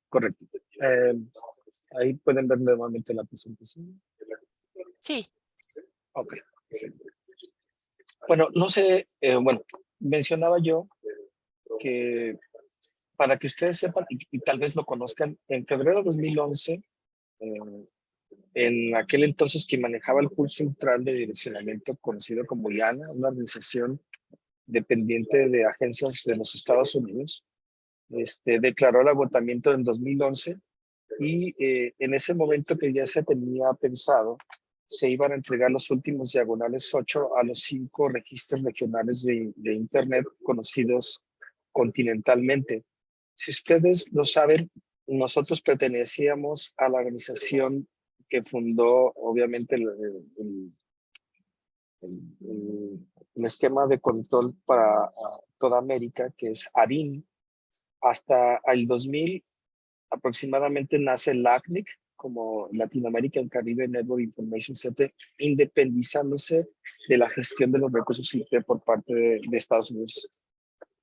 Correcto. Ahí pueden ver nuevamente la presentación. Sí. Ok. Sí. Bueno, no sé, bueno, mencionaba yo que para que ustedes sepan y tal vez lo conozcan, en febrero de 2011, en aquel entonces que manejaba el Pool Central de Direccionamiento conocido como IANA, una organización dependiente de agencias de los Estados Unidos, declaró el agotamiento en 2011 y en ese momento que ya se tenía pensado, se iban a entregar los últimos diagonales 8 a los 5 registros regionales de Internet conocidos continentalmente. Si ustedes lo saben, nosotros pertenecíamos a la organización que fundó, obviamente, el esquema de control para toda América, que es ARIN. Hasta el 2000 aproximadamente nace el LACNIC, como Latin American Caribbean Network Information Center, independizándose de la gestión de los recursos IP por parte de Estados Unidos.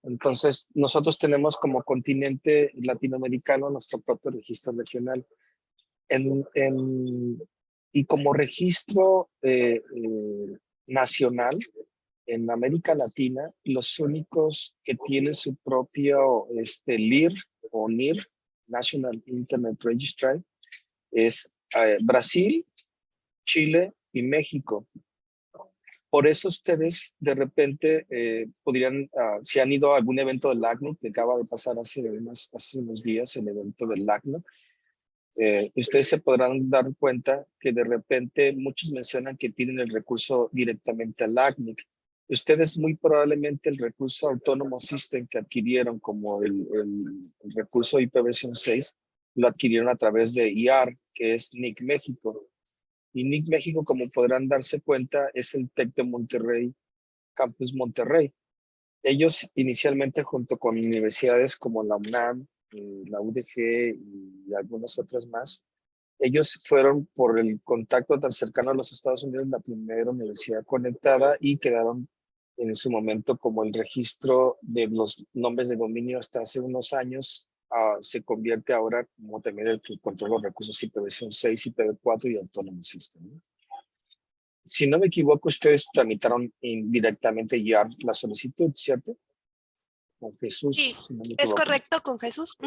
Entonces, nosotros tenemos como continente latinoamericano nuestro propio registro regional. Y como registro nacional, en América Latina, los únicos que tienen su propio LIR o NIR, National Internet Registry, es Brasil, Chile y México. Por eso ustedes de repente podrían, si han ido a algún evento del LACNIC, que acaba de pasar hace unos días, el evento del LACNIC, ustedes se podrán dar cuenta que de repente muchos mencionan que piden el recurso directamente al LACNIC. Ustedes muy probablemente el recurso autónomo System que adquirieron como el recurso IPv6 lo adquirieron a través de IAR, que es NIC México. Y NIC México, como podrán darse cuenta, es el TEC de Monterrey, Campus Monterrey. Ellos inicialmente junto con universidades como la UNAM, la UDG y algunas otras más, ellos fueron por el contacto tan cercano a los Estados Unidos la primera universidad conectada y quedaron en su momento como el registro de los nombres de dominio hasta hace unos años. Se convierte ahora como también el que controla los recursos IPv6, IPv4 y Autonomous System, ¿no? Si no me equivoco, ustedes tramitaron indirectamente ya la solicitud, ¿cierto? Con Jesús, Sí, si no me es equivoco. correcto, con Jesús.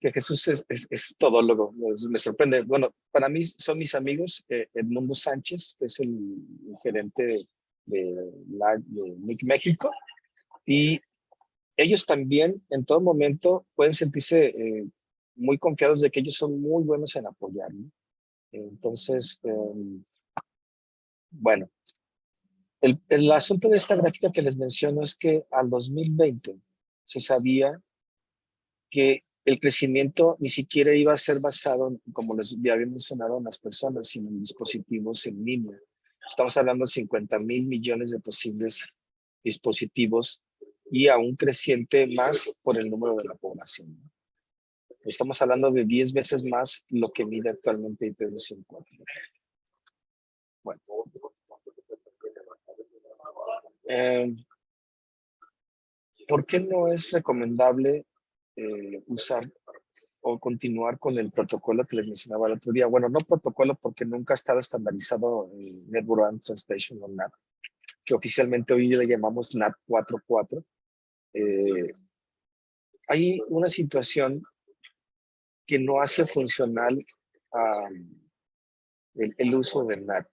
Que Jesús es todólogo, me sorprende. Bueno, para mí son mis amigos, Edmundo Sánchez, que es el gerente de NIC México, y ellos también en todo momento pueden sentirse muy confiados de que ellos son muy buenos en apoyar, ¿no? Entonces, bueno, el asunto de esta gráfica que les menciono es que al 2020 se sabía que el crecimiento ni siquiera iba a ser basado, como les había mencionado, en las personas, sino en dispositivos en línea. Estamos hablando de 50,000 millones de posibles dispositivos y aún creciente más por el número de la población, ¿no? Estamos hablando de 10 veces más lo que mide actualmente IPv4. Bueno. ¿Por qué no es recomendable usar o continuar con el protocolo que les mencionaba el otro día? Bueno, no protocolo porque nunca ha estado estandarizado en Network and Translation o NAT, que oficialmente hoy le llamamos NAT 4.4. Hay una situación que no hace funcional el uso del NAT.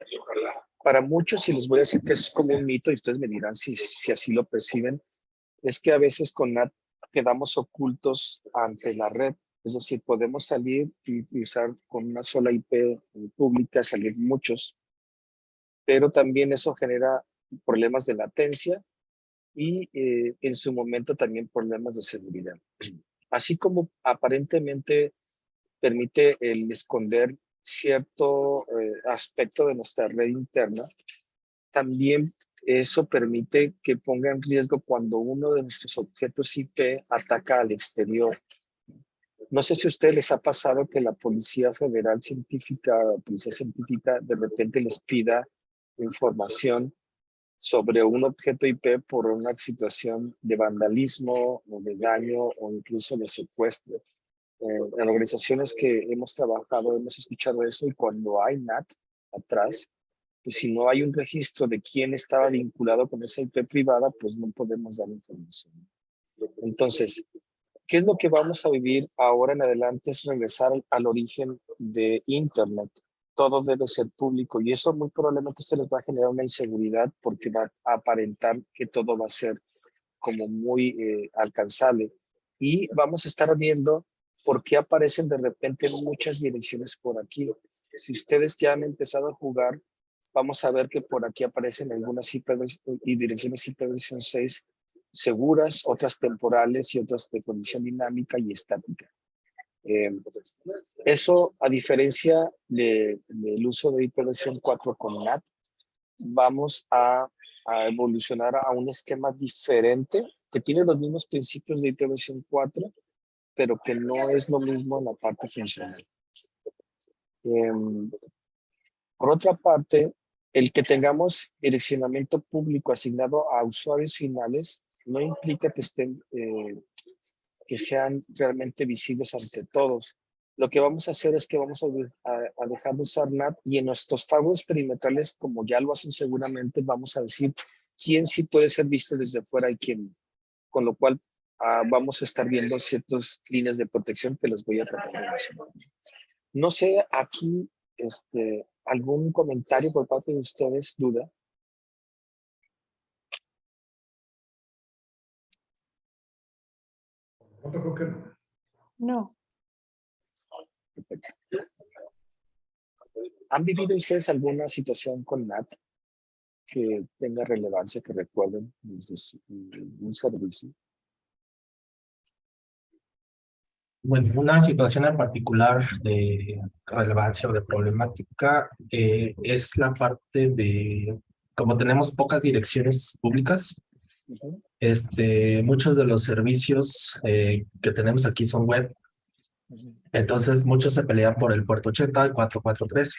Para muchos, y les voy a decir que es como un mito, y ustedes me dirán si así lo perciben, es que a veces con NAT quedamos ocultos ante la red. Es decir, podemos salir y utilizar con una sola IP pública, salir muchos, pero también eso genera problemas de latencia y en su momento también problemas de seguridad. Así como aparentemente permite el esconder cierto aspecto de nuestra red interna, también eso permite que ponga en riesgo cuando uno de nuestros objetos IP ataca al exterior. No sé si a ustedes les ha pasado que la Policía Federal Científica, Policía Científica, de repente les pida información sobre un objeto IP por una situación de vandalismo o de daño o incluso de secuestro. En organizaciones que hemos trabajado hemos escuchado eso, y cuando hay NAT atrás, pues si no hay un registro de quién estaba vinculado con esa IP privada, pues no podemos dar información. Entonces, ¿qué es lo que vamos a vivir ahora en adelante? Es regresar al origen de Internet. Todo debe ser público, y eso muy probablemente se les va a generar una inseguridad porque va a aparentar que todo va a ser como muy alcanzable. Y vamos a estar viendo por qué aparecen de repente muchas direcciones por aquí. Si ustedes ya han empezado a jugar, vamos a ver que por aquí aparecen algunas IP y direcciones IPv6 seguras, otras temporales y otras de condición dinámica y estática. Eso, a diferencia del uso de IPv4 con NAT, vamos a evolucionar a un esquema diferente que tiene los mismos principios de IPv4, pero que no es lo mismo en la parte funcional. Por otra parte, el que tengamos direccionamiento público asignado a usuarios finales no implica que que sean realmente visibles ante todos. Lo que vamos a hacer es que vamos a dejar de usar NAT, y en nuestros firewalls perimetrales, como ya lo hacen seguramente, vamos a decir quién sí puede ser visto desde fuera y quién no. Con lo cual vamos a estar viendo ciertas líneas de protección que les voy a tratar de mencionar. No sé, aquí algún comentario por parte de ustedes, duda. No, creo que no. No. ¿Han vivido ustedes alguna situación con NAT que tenga relevancia, que recuerden desde un servicio? Bueno, una situación en particular de relevancia o de problemática es la parte de, como tenemos pocas direcciones públicas, Uh-huh. muchos de los servicios que tenemos aquí son web, Uh-huh. entonces muchos se pelean por el puerto 80, el 443.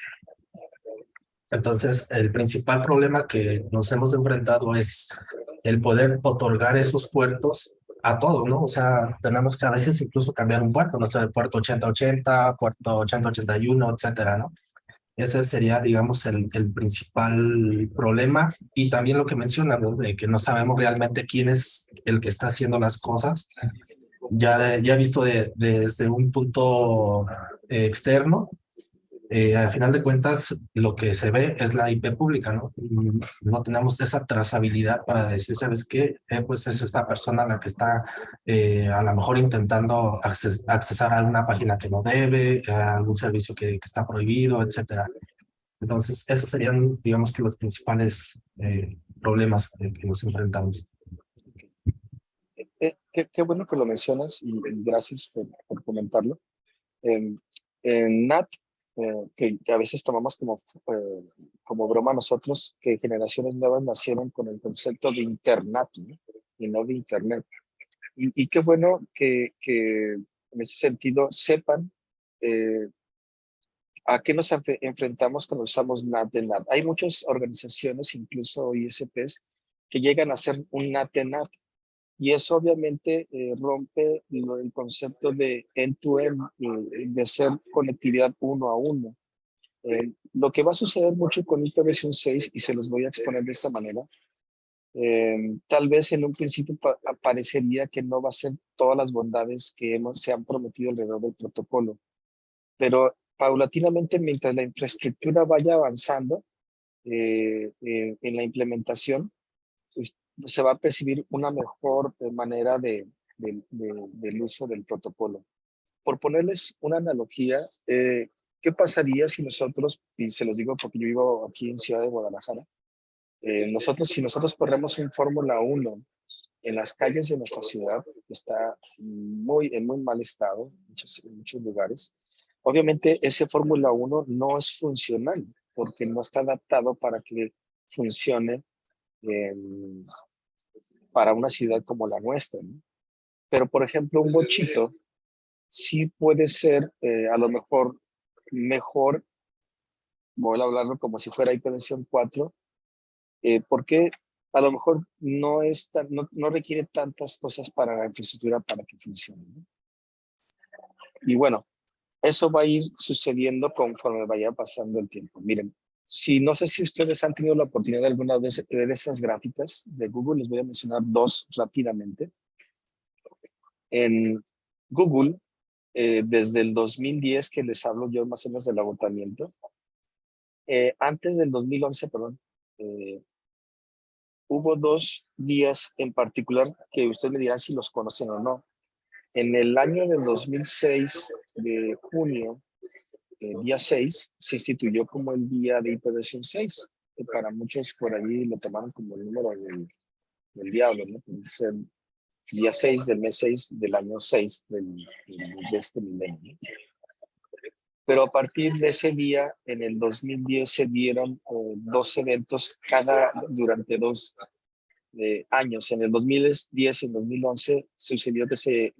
Entonces, el principal problema que nos hemos enfrentado es el poder otorgar esos puertos a todo, ¿no? O sea, tenemos que a veces incluso cambiar un puerto, no sé, el puerto 8080, puerto 8081, etcétera, ¿no? Ese sería, digamos, el principal problema. Y también lo que mencionas, ¿no? De que no sabemos realmente quién es el que está haciendo las cosas. Ya visto desde un punto externo, al final de cuentas, lo que se ve es la IP pública, ¿no? No tenemos esa trazabilidad para decir, ¿sabes qué? Pues es esta persona la que está a lo mejor intentando accesar a alguna página que no debe, a algún servicio que está prohibido, etcétera. Entonces, esos serían, digamos que los principales problemas que nos enfrentamos. Qué bueno que lo mencionas, y gracias por comentarlo. En NAT, que a veces tomamos como broma nosotros, que generaciones nuevas nacieron con el concepto de Internat, ¿no? Y no de Internet. Y qué bueno que en ese sentido sepan a qué nos enfrentamos cuando usamos NAT de NAT. Hay muchas organizaciones, incluso ISPs, que llegan a hacer un NAT de NAT. Y eso obviamente rompe el concepto de end-to-end, de ser conectividad uno a uno. Lo que va a suceder mucho con IPv6, y se los voy a exponer de esta manera, tal vez en un principio parecería que no va a ser todas las bondades que se han prometido alrededor del protocolo, pero paulatinamente, mientras la infraestructura vaya avanzando en la implementación, pues, se va a percibir una mejor manera del uso del protocolo. Por ponerles una analogía, ¿qué pasaría si nosotros, y se los digo porque yo vivo aquí en Ciudad de Guadalajara, si nosotros corremos un Fórmula 1 en las calles de nuestra ciudad, que está en muy mal estado en muchos lugares, obviamente ese Fórmula 1 no es funcional porque no está adaptado para que funcione eh, para una ciudad como la nuestra, ¿no? Pero, por ejemplo, un bochito sí puede ser a lo mejor mejor, voy a hablarlo como si fuera hiperversión 4, porque a lo mejor no requiere tantas cosas para la infraestructura para que funcione, ¿no? Y bueno, eso va a ir sucediendo conforme vaya pasando el tiempo. Miren, no sé si ustedes han tenido la oportunidad alguna vez de ver esas gráficas de Google, les voy a mencionar dos rápidamente. En Google, desde el 2010 que les hablo yo más o menos del agotamiento, antes del 2011, perdón, hubo 2 días en particular que ustedes me dirán si los conocen o no. En el año del 2006, de junio, el día 6, se instituyó como el día de hiperversión 6, que para muchos por allí lo tomaron como el número del diablo, ¿no? Es el día 6 del mes 6 del año 6 de este milenio, ¿no? Pero a partir de ese día, en el 2010, se dieron 2 eventos durante 2 años. En el 2010 y en 2011 sucedió que se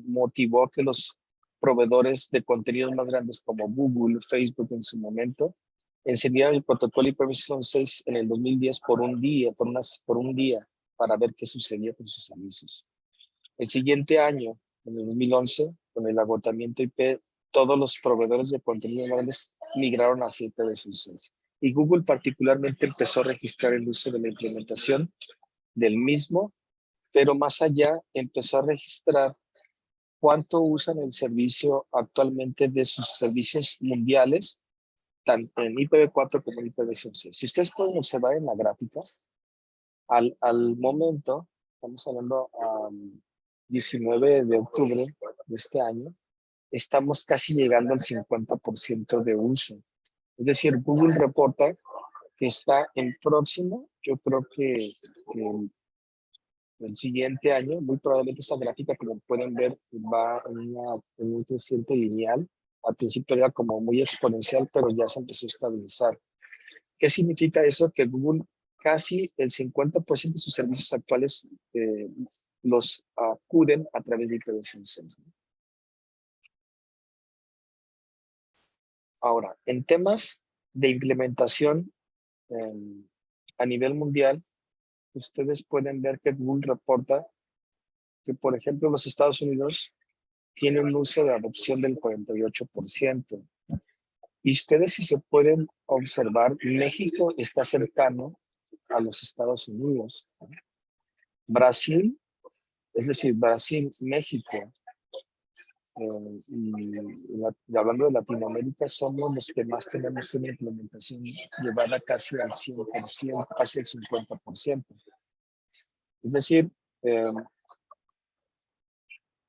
motivó que los proveedores de contenidos más grandes como Google, Facebook en su momento, encendieron el protocolo IPv6 6 en el 2010 por un día, por un día, para ver qué sucedía con sus servicios. El siguiente año, en el 2011, con el agotamiento IP, todos los proveedores de contenido más grandes migraron hacia IPv6. Y Google particularmente empezó a registrar el uso de la implementación del mismo, pero más allá empezó a registrar cuánto usan el servicio actualmente de sus servicios mundiales, tanto en IPv4 como en IPv6. Si ustedes pueden observar en la gráfica, al momento, estamos hablando 19 de octubre de este año, estamos casi llegando al 50% de uso. Es decir, Google reporta que está en próximo, yo creo que el siguiente año, muy probablemente esta gráfica, como pueden ver, va en un creciente lineal. Al principio era como muy exponencial, pero ya se empezó a estabilizar. ¿Qué significa eso? Que Google casi el 50% de sus servicios actuales los acuden a través de IPv6. Ahora, en temas de implementación a nivel mundial, ustedes pueden ver que Google reporta que, por ejemplo, los Estados Unidos tienen un uso de adopción del 48%. Y ustedes, si se pueden observar, México está cercano a los Estados Unidos. Brasil, es decir, Brasil, México, y hablando de Latinoamérica, somos los que más tenemos una implementación llevada casi al 100%, casi al 50%. Es decir,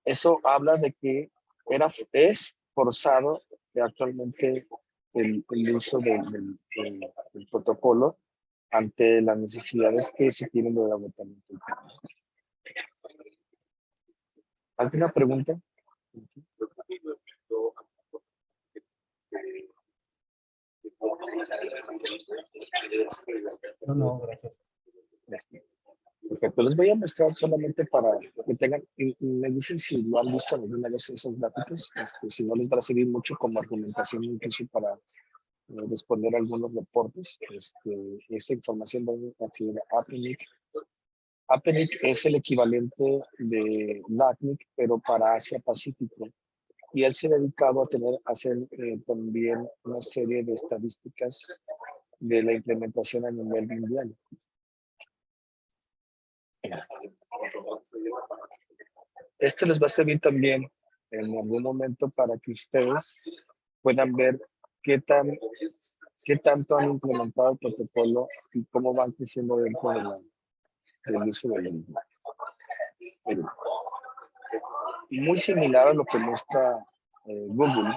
eso habla de que es forzado actualmente el uso del protocolo ante las necesidades que se tienen del agotamiento. ¿Alguna pregunta? No, gracias. Perfecto, les voy a mostrar solamente para que tengan, y me dicen si lo han visto alguna vez esos gráficos, si no les va a servir mucho como argumentación incluso para responder algunos reportes. Esta información va a acceder a APNIC. APNIC es el equivalente de LACNIC, pero para Asia Pacífico. Y él se ha dedicado a hacer también una serie de estadísticas de la implementación a nivel mundial. Esto les va a servir también en algún momento para que ustedes puedan ver qué tanto han implementado el protocolo y cómo van creciendo dentro del uso del mismo. Muy similar a lo que muestra Google,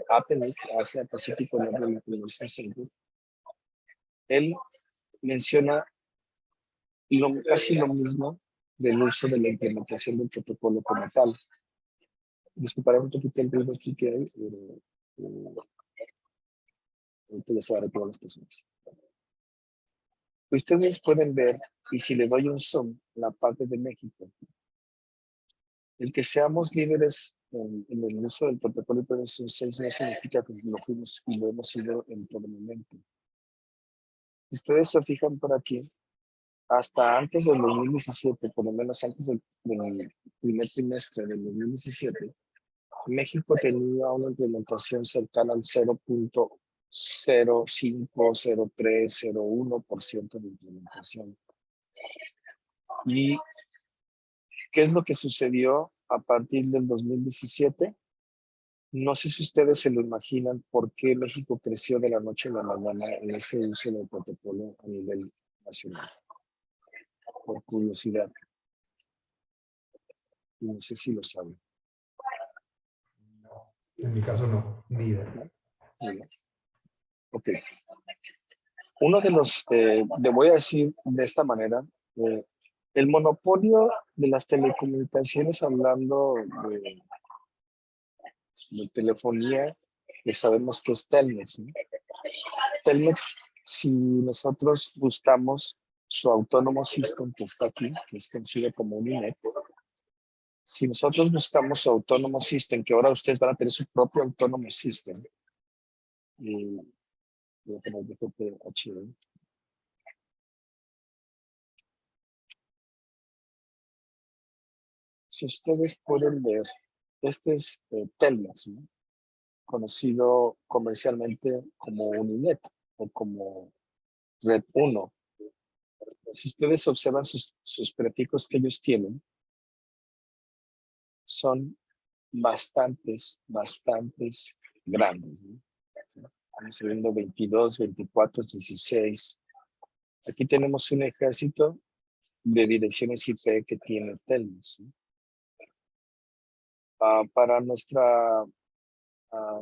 APNIC, Asia Pacífico Network Information Center. Él menciona casi lo mismo del uso de la implementación del protocolo como tal. Disculparé un poquito el ruido aquí que hay, pero ahorita ya se va a retirar las personas. Ustedes pueden ver, y si le doy un zoom, la parte de México, el que seamos líderes en el uso del protocolo IPv6 no significa que lo fuimos y lo hemos sido en todo momento. Si ustedes se fijan por aquí, hasta antes del 2017, por lo menos antes del primer trimestre del 2017, México tenía una implementación cercana al 0.05, 03, 01% de implementación. ¿Y qué es lo que sucedió a partir del 2017? No sé si ustedes se lo imaginan por qué México creció de la noche a la mañana en ese uso del protocolo a nivel nacional. Por curiosidad. No sé si lo saben. En mi caso no, ni idea. ¿No? Ok. Uno de los, le voy a decir de esta manera, el monopolio de las telecomunicaciones, hablando de telefonía, pues sabemos que es Telmex, ¿no? Telmex, si nosotros buscamos su autónomo system que está aquí, que es conocido como Uninet, si nosotros buscamos su autónomo system, que ahora ustedes van a tener su propio autónomo system, y voy a poner DPH, si ustedes pueden ver, este es Telmex, ¿no? Conocido comercialmente como Uninet o como Red 1. Si ustedes observan sus prefijos que ellos tienen, son bastantes grandes, ¿no? Estamos viendo 22, 24, 16. Aquí tenemos un ejército de direcciones IP que tiene Telmex, ¿no? Para nuestra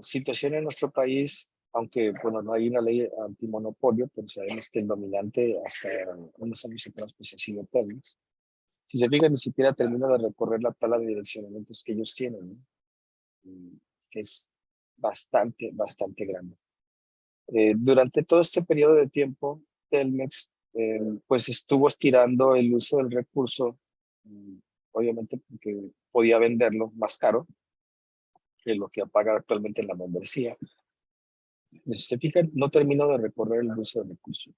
situación en nuestro país, aunque bueno, no hay una ley antimonopolio, pero sabemos que el dominante hasta unos años atrás pues ha sido Telmex. Si se fijan, ni siquiera termina de recorrer la tabla de direccionamientos que ellos tienen, ¿no? Que es bastante grande. Durante todo este periodo de tiempo, Telmex pues estuvo estirando el uso del recurso, obviamente porque podía venderlo más caro que lo que paga actualmente en la membresía. Si se fijan, no terminó de recorrer el uso del recurso.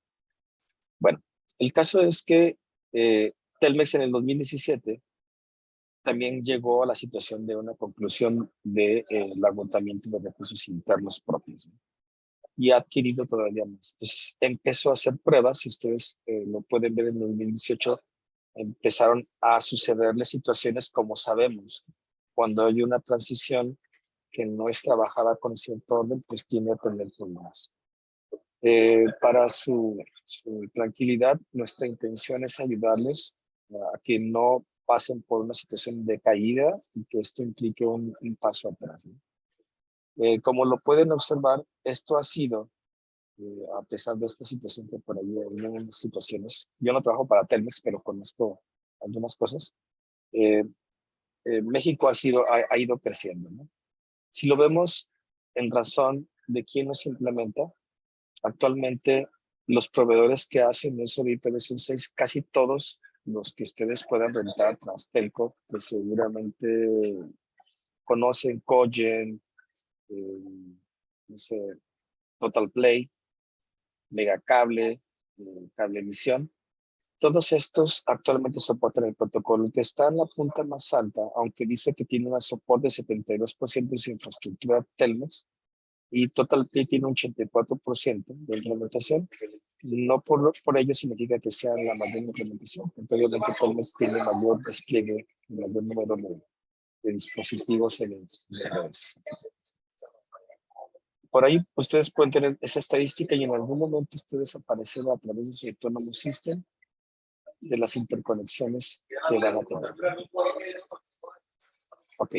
Bueno, el caso es que Telmex en el 2017 también llegó a la situación de una conclusión del agotamiento de recursos internos propios, ¿no? Y ha adquirido todavía más. Entonces empezó a hacer pruebas, si ustedes lo pueden ver en 2018, empezaron a sucederle situaciones como sabemos. Cuando hay una transición que no es trabajada con cierto orden, pues tiende a tener problemas. Para su tranquilidad, nuestra intención es ayudarles a que no pasen por una situación de caída y que esto implique un paso atrás, ¿no? Como lo pueden observar, esto ha sido, a pesar de esta situación que por ahí hay algunas situaciones, yo no trabajo para Telmex, pero conozco algunas cosas, México ha ido creciendo, ¿no? Si lo vemos en razón de quién nos implementa, actualmente los proveedores que hacen uso de IPv6, casi todos los que ustedes puedan rentar, Transtelco, que seguramente conocen, Cogent, no sé, Total Play, Megacable, Cablevisión. Todos estos actualmente soportan el protocolo que está en la punta más alta, aunque dice que tiene un soporte de 72% de su infraestructura Telmex, y Total Play tiene un 84% de implementación. No por ello significa que sea la mayor implementación, porque obviamente Telmex tiene mayor despliegue, mayor número de dispositivos en redes. Por ahí ustedes pueden tener esa estadística y en algún momento ustedes aparecerán a través de su autónomo system de las interconexiones que van a tener. Ok.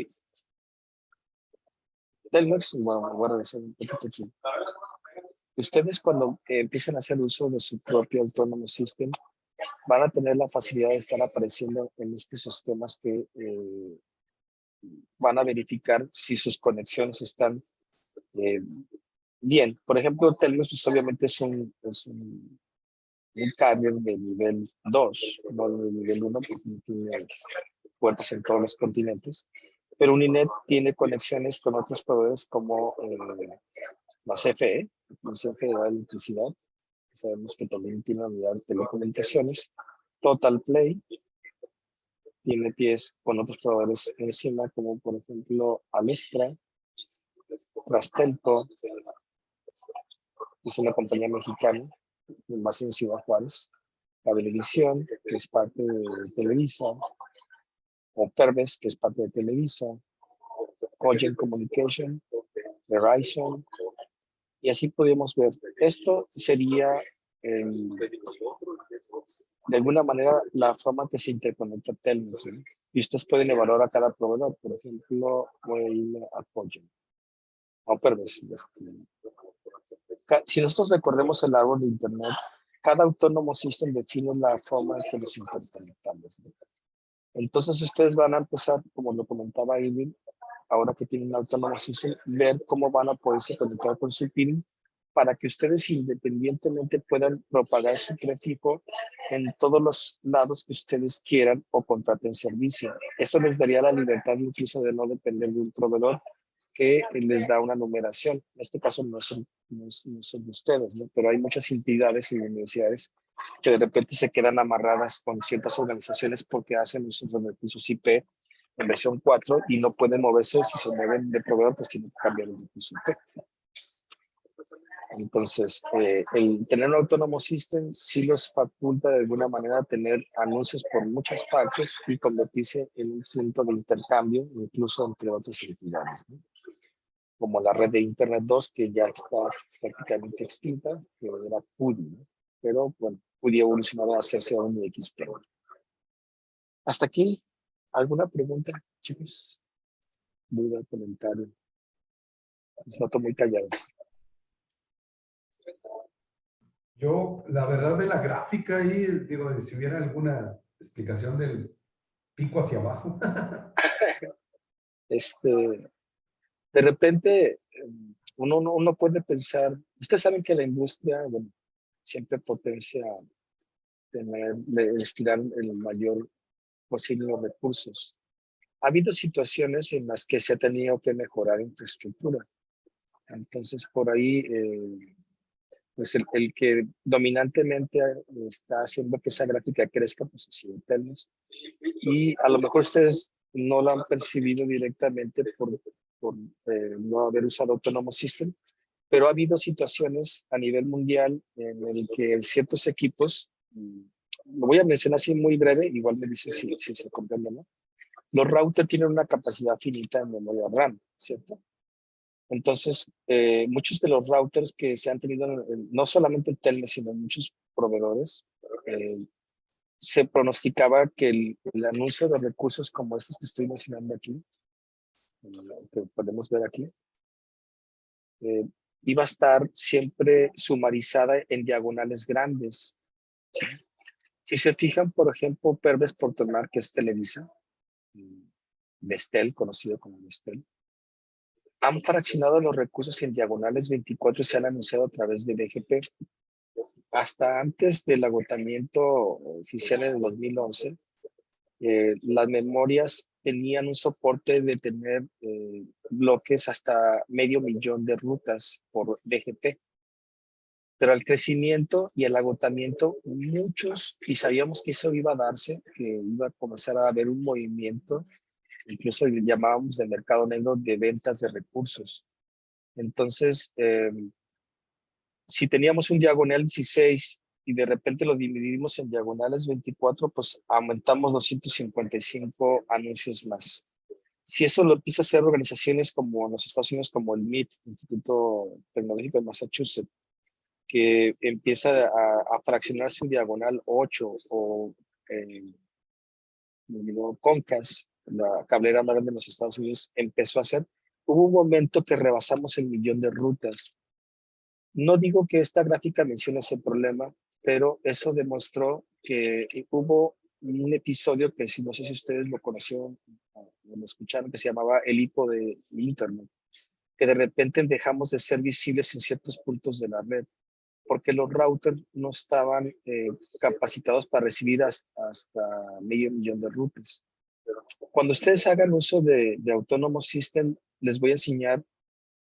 Telmex, bueno, voy a regresar un poquito aquí. Ustedes cuando empiecen a hacer uso de su propio autónomo system, van a tener la facilidad de estar apareciendo en estos sistemas que van a verificar si sus conexiones están bien. Por ejemplo, Telmex pues, obviamente es un carrier de nivel 2, no de nivel 1, porque no tiene puertas en todos los continentes. Pero Uninet tiene conexiones con otros proveedores como la CFE, la Comisión Federal de Electricidad, que sabemos que también tiene una unidad de telecomunicaciones. Total Play tiene pies con otros proveedores encima, como por ejemplo Alestra, Trastelco, que es una compañía mexicana, más en Ciudad Juárez, Cablevisión, que es parte de Televisa, o Perves, que es parte de Televisa, Cogent Communication, Verizon, y así podemos ver. Esto sería, de alguna manera, la forma que se interconecta Telmex, ¿sí? Y ustedes pueden evaluar a cada proveedor. Por ejemplo, voy a irme a Cogent, o Perves. Si nosotros recorremos el árbol de Internet, cada autónomo system define la forma en que nos interconectamos, ¿no? Entonces ustedes van a empezar, como lo comentaba Irving, ahora que tienen un autónomo system, ver cómo van a poderse conectar con su PIN para que ustedes independientemente puedan propagar su prefijo en todos los lados que ustedes quieran o contraten servicio. Eso les daría la libertad incluso de no depender de un proveedor que les da una numeración. En este caso no son de ustedes, ¿no? Pero hay muchas entidades y universidades que de repente se quedan amarradas con ciertas organizaciones porque hacen uso de recursos IP en versión 4 y no pueden moverse. Si se mueven de proveedor, pues tienen que cambiar el recurso IP. Entonces, el tener un autónomo system sí los faculta de alguna manera a tener anuncios por muchas partes y convertirse en un punto de intercambio, incluso entre otras entidades, ¿no? Como la red de Internet 2, que ya está prácticamente extinta, que era PUDI, ¿no? Pero bueno, PUDI ha evolucionado a hacerse un XP. Hasta aquí, ¿alguna pregunta, chicos? Duda, comentario. Los noto muy callados. Yo, la verdad de la gráfica ahí, digo, si hubiera alguna explicación del pico hacia abajo. De repente, uno puede pensar, ustedes saben que la industria, bueno, siempre potencia estirar el mayor posible los recursos. Ha habido situaciones en las que se ha tenido que mejorar infraestructura. Entonces, por ahí, pues el que dominantemente está haciendo que esa gráfica crezca, pues ha sido Telmex. Y a lo mejor ustedes no lo han percibido directamente por no haber usado Autonomous System, pero ha habido situaciones a nivel mundial en el que ciertos equipos, lo voy a mencionar así muy breve, igual me dicen si se comprende, ¿no? Los routers tienen una capacidad finita en memoria RAM, ¿cierto? Entonces, muchos de los routers que se han tenido, no solamente en Telmex, sino en muchos proveedores, se pronosticaba que el anuncio de recursos como estos que estoy mencionando aquí, que podemos ver aquí, iba a estar siempre sumarizada en diagonales grandes. ¿Sí? Si se fijan, por ejemplo, Perves Portomar, que es Televisa, Vestel, conocido como Vestel, han fraccionado los recursos en diagonales 24 y se han anunciado a través de BGP. Hasta antes del agotamiento oficial en el 2011, las memorias tenían un soporte de tener bloques hasta 500,000 de rutas por BGP. Pero al crecimiento y el agotamiento, muchos, y sabíamos que eso iba a darse, que iba a comenzar a haber un movimiento, incluso llamábamos de mercado negro de ventas de recursos. Entonces, si teníamos un diagonal 16 y de repente lo dividimos en diagonales 24, pues aumentamos 255 anuncios más. Si eso lo empieza a hacer organizaciones como en los Estados Unidos, como el MIT, Instituto Tecnológico de Massachusetts, que empieza a fraccionarse un diagonal 8 o Comcast, la cablera más grande de los Estados Unidos, empezó a hacer, hubo un momento que rebasamos el 1,000,000 de rutas. No digo que esta gráfica mencione ese problema, pero eso demostró que hubo un episodio que no sé si ustedes lo conocieron o lo escucharon, que se llamaba el hipo de Internet, que de repente dejamos de ser visibles en ciertos puntos de la red, porque los routers no estaban capacitados para recibir hasta 500,000 de rutas. Cuando ustedes hagan uso de Autonomous System, les voy a enseñar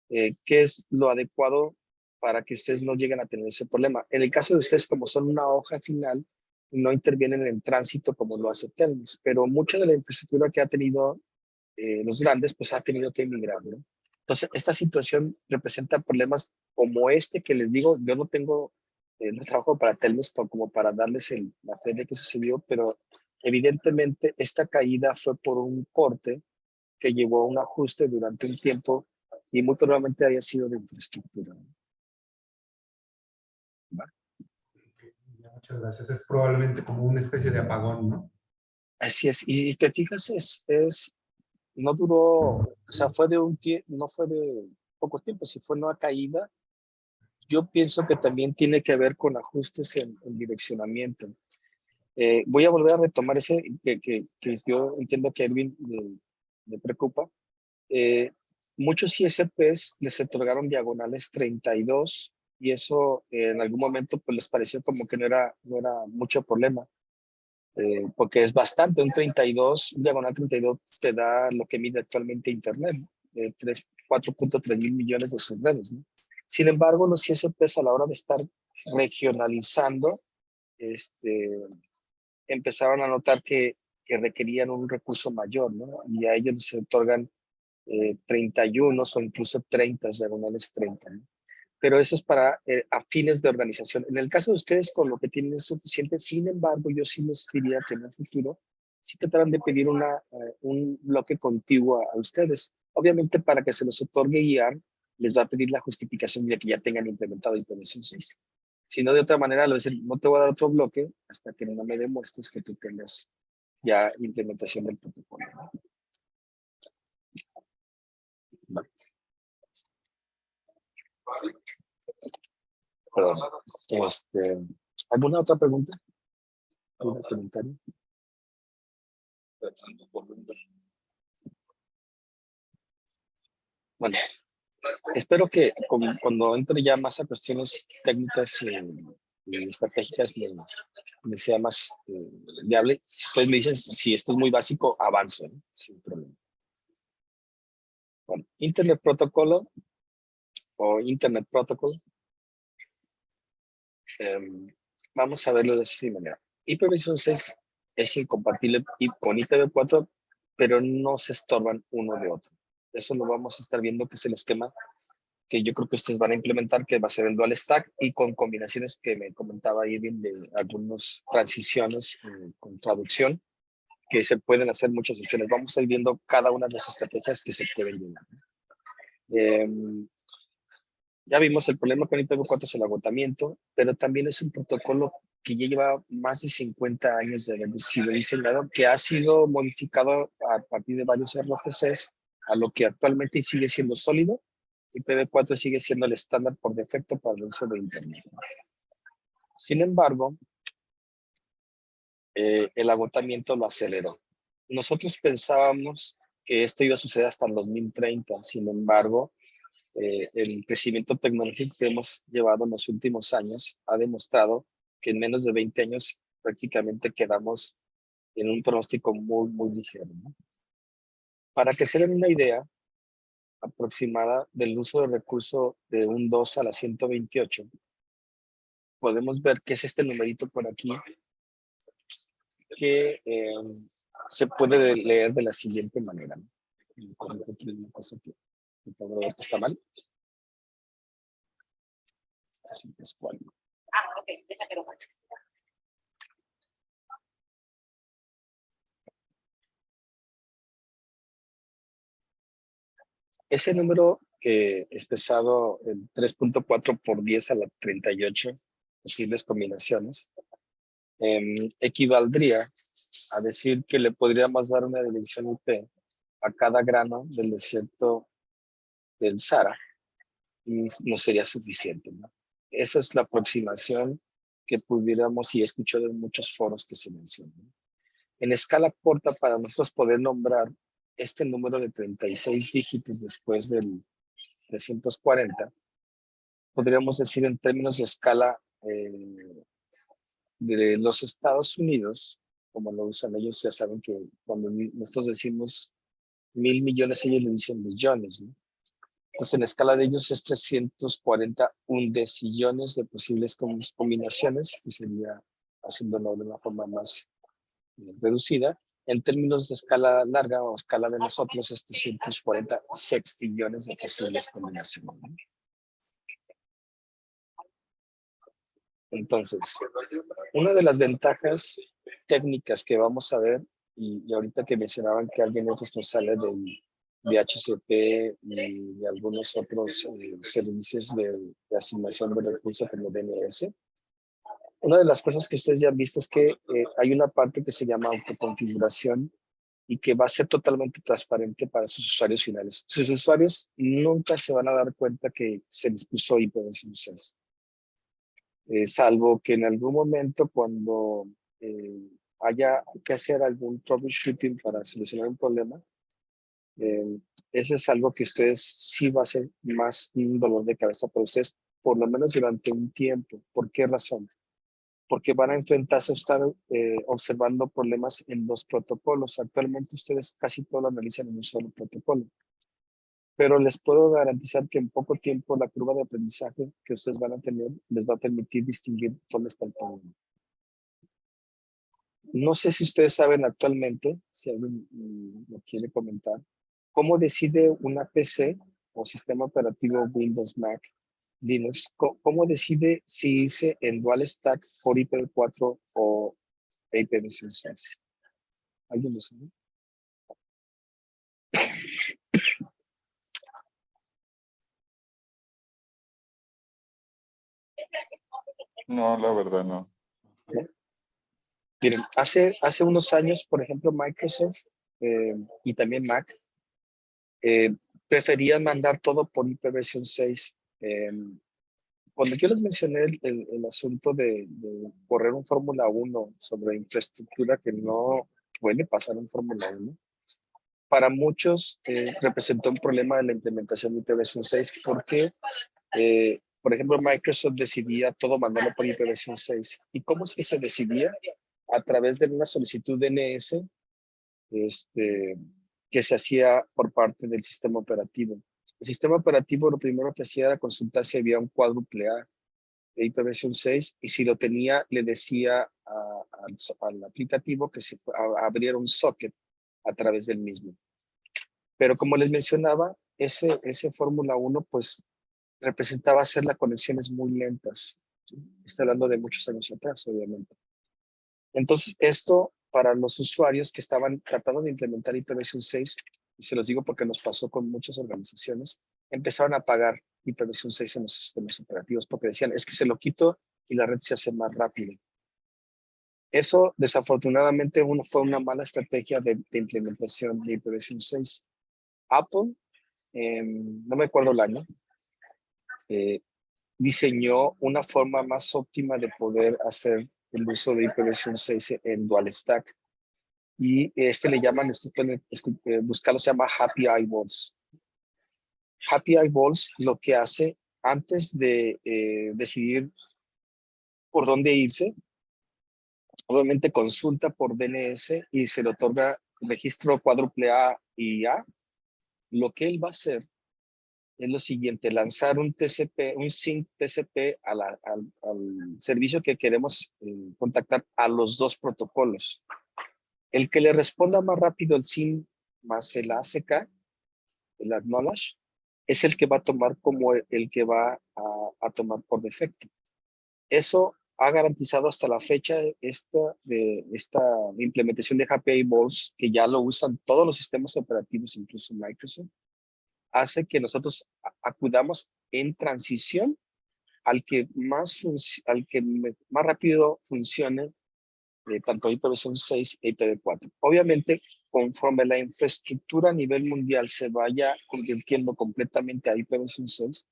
qué es lo adecuado para que ustedes no lleguen a tener ese problema. En el caso de ustedes, como son una hoja final, no intervienen en el tránsito como lo hace Telmex, pero mucha de la infraestructura que ha tenido los grandes, pues ha tenido que emigrar, ¿no? Entonces, esta situación representa problemas como este que les digo, yo no tengo, no trabajo para Telmex como para darles la fe de que sucedió, pero evidentemente esta caída fue por un corte que llevó a un ajuste durante un tiempo y muy probablemente había sido de infraestructura. ¿Va? Muchas gracias. Es probablemente como una especie de apagón, ¿no? Así es. Y te fijas, no duró, o sea, fue de un tiempo, no fue de poco tiempo, si fue una caída. Yo pienso que también tiene que ver con ajustes en direccionamiento. Voy a volver a retomar ese que yo entiendo que a Edwin le preocupa. Muchos ISPs les otorgaron diagonales 32 y eso en algún momento pues les pareció como que no era mucho problema, porque es bastante, un diagonal 32 te da lo que mide actualmente Internet, 4.3 mil millones de subredes, ¿no? Sin embargo, los ISPs a la hora de estar regionalizando, empezaron a notar que requerían un recurso mayor, ¿no? Y a ellos les otorgan 31 o incluso 30 diagonales 30, ¿no? Pero eso es para a fines de organización. En el caso de ustedes, con lo que tienen es suficiente. Sin embargo, yo sí les diría que en el futuro sí tratarán de pedir un bloque contiguo a ustedes. Obviamente, para que se los otorgue IAR, les va a pedir la justificación de que ya tengan implementado IPv 6. Si no, de otra manera, le voy a decir, no te voy a dar otro bloque hasta que no me demuestres que tú tengas ya implementación del protocolo, ¿no? Vale. Perdón. ¿Alguna otra pregunta? ¿Algún comentario? Bueno, espero que cuando entre ya más a cuestiones técnicas y estratégicas me sea más viable. Si ustedes me dicen si esto es muy básico, avanzo, ¿no? Sin problema. Bueno, Internet Protocolo o Internet Protocol. Vamos a verlo de esta manera. IPv6 es incompatible con IPv4, pero no se estorban uno de otro. Eso lo vamos a estar viendo, que es el esquema que yo creo que ustedes van a implementar, que va a ser el dual stack y con combinaciones que me comentaba Irving de algunas transiciones con traducción, que se pueden hacer muchas opciones. Vamos a ir viendo cada una de las estrategias que se pueden llevar. Ya vimos el problema con IPv4 es el agotamiento, pero también es un protocolo que ya lleva más de 50 años de haber sido diseñado, que ha sido modificado a partir de varios RFCs a lo que actualmente sigue siendo sólido. IPv4 sigue siendo el estándar por defecto para el uso de Internet. Sin embargo, el agotamiento lo aceleró. Nosotros pensábamos que esto iba a suceder hasta el 2030, sin embargo, el crecimiento tecnológico que hemos llevado en los últimos años ha demostrado que en menos de 20 años prácticamente quedamos en un pronóstico muy, muy ligero, ¿no? Para que se den una idea aproximada del uso de recurso de un 2 a la 128, podemos ver que es este numerito por aquí que se puede leer de la siguiente manera, ¿no? Una cosa que está mal. Así es cual. Ok, déjate lo mates. Ese número que expresado en 3.4 por 10 a la 38 posibles combinaciones, equivaldría a decir que le podríamos dar una dirección IP a cada grano del desierto del Sahara y no sería suficiente, ¿no? Esa es la aproximación que pudiéramos, y he escuchado en muchos foros que se mencionan. En escala corta, para nosotros poder nombrar este número de 36 dígitos después del 340, podríamos decir en términos de escala de los Estados Unidos, como lo usan ellos, ya saben que cuando nosotros decimos 1,000 millones, ellos le dicen millones, ¿no? Entonces, en la escala de ellos es 340 undecillones de posibles combinaciones, que sería haciéndolo de una forma más reducida. En términos de escala larga o escala de nosotros, es 340 sextillones de posibles combinaciones, ¿no? Entonces, una de las ventajas técnicas que vamos a ver, y ahorita que mencionaban que alguien es responsable del DHCP y de algunos otros servicios de asignación de recursos como DNS, una de las cosas que ustedes ya han visto es que hay una parte que se llama autoconfiguración y que va a ser totalmente transparente para sus usuarios finales. Sus usuarios nunca se van a dar cuenta que se les puso IPv6. Salvo que en algún momento cuando haya que hacer algún troubleshooting para solucionar un problema, ese es algo que ustedes sí va a ser más un dolor de cabeza para ustedes, por lo menos durante un tiempo. ¿Por qué razón? Porque van a enfrentarse a estar observando problemas en dos protocolos. Actualmente ustedes casi todo lo analizan en un solo protocolo. Pero les puedo garantizar que en poco tiempo la curva de aprendizaje que ustedes van a tener les va a permitir distinguir dónde está el problema. No sé si ustedes saben actualmente, si alguien lo quiere comentar, cómo decide una PC o sistema operativo Windows, Mac, Linux, cómo decide si irse en dual stack por IPv4 o IPv6. ¿Alguien lo sabe? No, la verdad no. Miren, hace unos años, por ejemplo, Microsoft y también Mac preferían mandar todo por IPv6. Cuando yo les mencioné el asunto de correr un Fórmula 1 sobre infraestructura que no puede pasar un Fórmula 1, para muchos representó un problema de la implementación de IPv6 porque, por ejemplo, Microsoft decidía todo mandarlo por IPv6. ¿Y cómo es que se decidía? A través de una solicitud DNS que se hacía por parte del sistema operativo. El sistema operativo lo primero que hacía era consultar si había un cuádruple A de IPv6 y si lo tenía le decía al aplicativo que se abriera un socket a través del mismo. Pero como les mencionaba, ese Fórmula 1 pues representaba hacer las conexiones muy lentas. ¿Sí? Estoy hablando de muchos años atrás, obviamente. Entonces, esto para los usuarios que estaban tratando de implementar IPv6, y se los digo porque nos pasó con muchas organizaciones, empezaron a pagar IPv6 en los sistemas operativos porque decían, es que se lo quito y la red se hace más rápida. Eso, desafortunadamente, fue una mala estrategia de implementación de IPv6. Apple, no me acuerdo el año, diseñó una forma más óptima de poder hacer el uso de IPv6 en dual stack. Y le llaman, buscarlo, se llama Happy Eyeballs. Happy Eyeballs lo que hace antes de decidir por dónde irse, obviamente consulta por DNS y se le otorga registro cuádruple A y A. Lo que él va a hacer es lo siguiente, lanzar un TCP, un sync TCP al servicio que queremos contactar a los dos protocolos. El que le responda más rápido el SYN más el ACK, el acknowledge, es el que va a tomar como el que va a tomar por defecto. Eso ha garantizado hasta la fecha esta implementación de Happy Eyeballs, que ya lo usan todos los sistemas operativos, incluso Microsoft, hace que nosotros acudamos en transición al que más rápido funcione tanto IPv6 e IPv4. Obviamente, conforme la infraestructura a nivel mundial se vaya convirtiendo completamente a IPv6,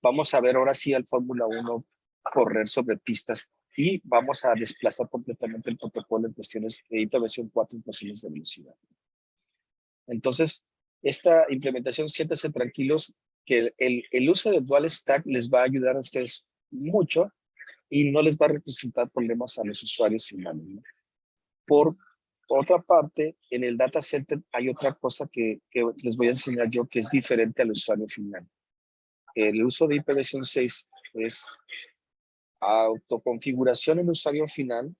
vamos a ver ahora sí al Fórmula 1 correr sobre pistas y vamos a desplazar completamente el protocolo en cuestiones de IPv4 en cuestiones de velocidad. Entonces, esta implementación, siéntanse tranquilos que el uso de Dual Stack les va a ayudar a ustedes mucho y no les va a representar problemas a los usuarios finales, ¿no? Por otra parte, en el data center hay otra cosa que les voy a enseñar yo que es diferente al usuario final. El uso de IPv6 es autoconfiguración en usuario final,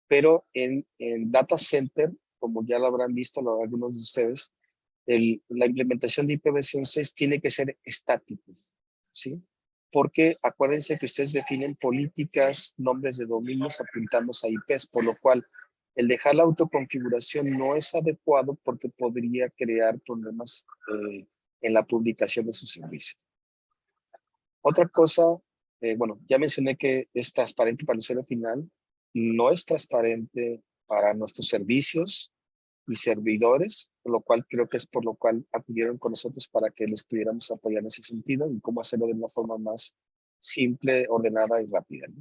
pero en data center, como ya lo habrán visto algunos de ustedes, la implementación de IPv6 tiene que ser estática, ¿sí? Porque acuérdense que ustedes definen políticas, nombres de dominios apuntándose a IPs, por lo cual el dejar la autoconfiguración no es adecuado porque podría crear problemas en la publicación de su servicio. Otra cosa, bueno, ya mencioné que es transparente para el usuario final, no es transparente para nuestros servicios y servidores, por lo cual creo que es por lo cual acudieron con nosotros para que les pudiéramos apoyar en ese sentido y cómo hacerlo de una forma más simple, ordenada y rápida, ¿no?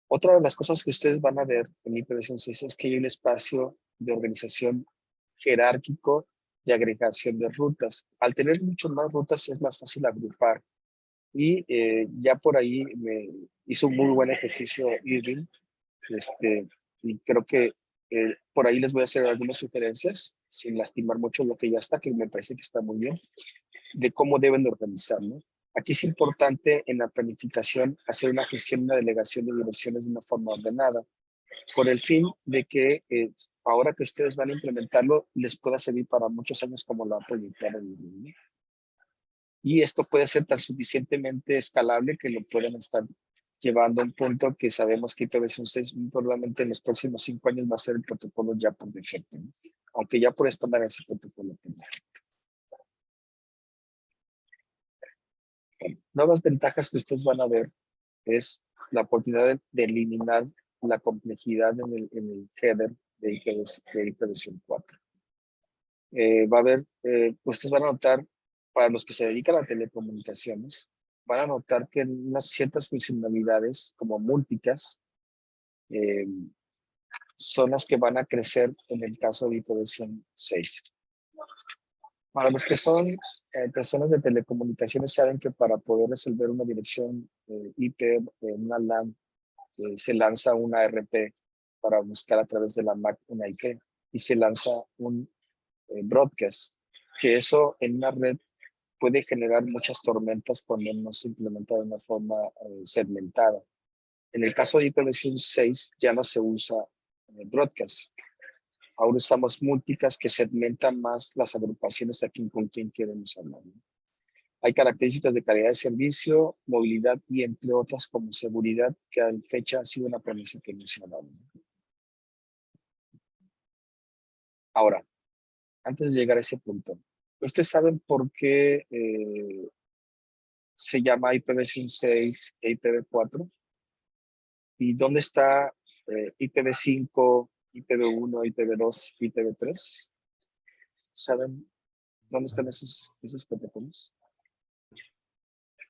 Otra de las cosas que ustedes van a ver en IPv6 es que hay un espacio de organización jerárquico de agregación de rutas. Al tener mucho más rutas es más fácil agrupar. Y ya por ahí me hizo un muy buen ejercicio Irving, y creo que por ahí les voy a hacer algunas sugerencias, sin lastimar mucho lo que ya está, que me parece que está muy bien, de cómo deben de organizar, ¿no? Aquí es importante en la planificación hacer una gestión, una delegación de direcciones de una forma ordenada, por el fin de que ahora que ustedes van a implementarlo, les pueda servir para muchos años como lo ha proyectado Irving, ¿no? Y esto puede ser tan suficientemente escalable que lo pueden estar llevando a un punto que sabemos que IPv6 muy probablemente en los próximos 5 años va a ser el protocolo ya por defecto, ¿no? Aunque ya por estándar es el protocolo por defecto. Bueno, nuevas ventajas que ustedes van a ver es la oportunidad de eliminar la complejidad en el header de IPv4. Va a haber, ustedes van a notar, para los que se dedican a telecomunicaciones, van a notar que unas ciertas funcionalidades como múltiples son las que van a crecer en el caso de IPv6. Para los que son personas de telecomunicaciones saben que para poder resolver una dirección IP en una LAN se lanza una ARP para buscar a través de la MAC una IP y se lanza un broadcast, que eso en una red puede generar muchas tormentas cuando no se implementa de una forma segmentada. En el caso de IPv6 ya no se usa broadcast. Ahora usamos múltiples que segmentan más las agrupaciones a con quien queremos hablar, ¿no? Hay características de calidad de servicio, movilidad y entre otras como seguridad, que a fecha ha sido una premisa que hemos hablado, ¿no? Ahora, antes de llegar a ese punto, ¿ustedes saben por qué se llama IPv6 e IPv4? ¿Y dónde está IPv5, IPv1, IPv2, IPv3? ¿Saben dónde están esos protocolos?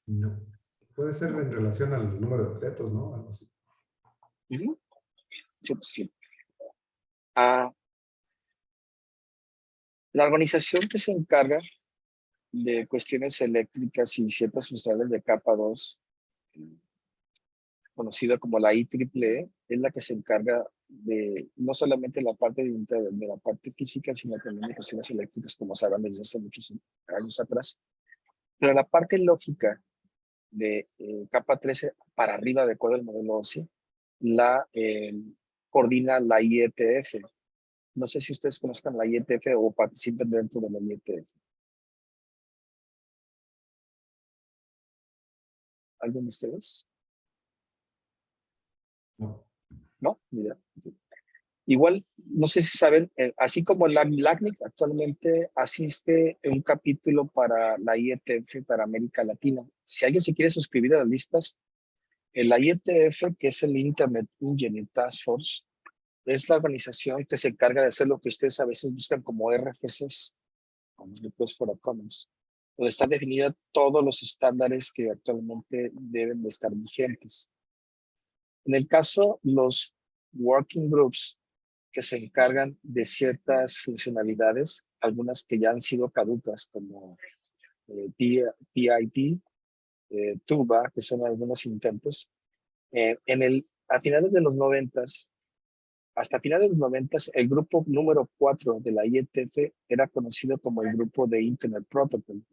No. Puede ser en relación al número de objetos, ¿no? Algo así. Uh-huh. Sí, pues sí. La organización que se encarga de cuestiones eléctricas y ciertas funcionalidades de capa 2, conocida como la IEEE, es la que se encarga de no solamente la parte de la parte física, sino también de cuestiones eléctricas, como sabrán desde hace muchos años atrás. Pero la parte lógica de capa 13 para arriba, de acuerdo al modelo OSI, la coordina la IETF. No sé si ustedes conozcan la IETF o participen dentro de la IETF. ¿Alguien de ustedes? No. ¿No? Mira. Igual, no sé si saben, así como la LACNIC actualmente asiste en un capítulo para la IETF para América Latina. Si alguien se quiere suscribir a las listas, la IETF, que es el Internet Engineering Task Force, es la organización que se encarga de hacer lo que ustedes a veces buscan como RFCs, como Request for a Commons, donde están definidos todos los estándares que actualmente deben de estar vigentes. En el caso, los working groups que se encargan de ciertas funcionalidades, algunas que ya han sido caducas, como PIP, TUBA, que son algunos intentos. A finales de los 90, hasta finales de los 90, el grupo número 4 de la IETF era conocido como el grupo de Internet Protocol.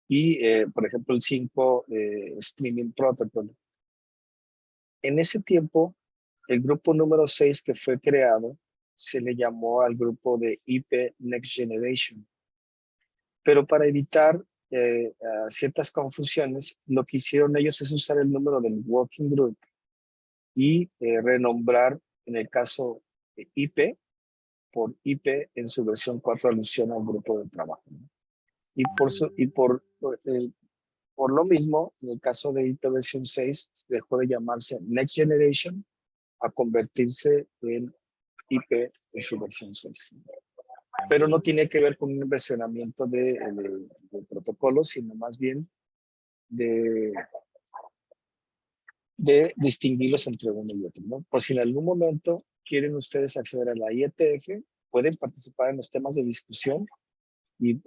Y, por ejemplo, el 5, Streaming Protocol. En ese tiempo, el grupo número 6 que fue creado, se le llamó al grupo de IP Next Generation. Pero para evitar ciertas confusiones, lo que hicieron ellos es usar el número del Working Group y renombrar, en el caso de IP, por IP en su versión 4 alusión al grupo de trabajo, ¿no? Por lo mismo, en el caso de IP versión 6, dejó de llamarse Next Generation a convertirse en IP en su versión 6. Pero no tiene que ver con un versionamiento de protocolo, sino más bien de distinguirlos entre uno y otro, ¿no? Por si en algún momento quieren ustedes acceder a la IETF, pueden participar en los temas de discusión y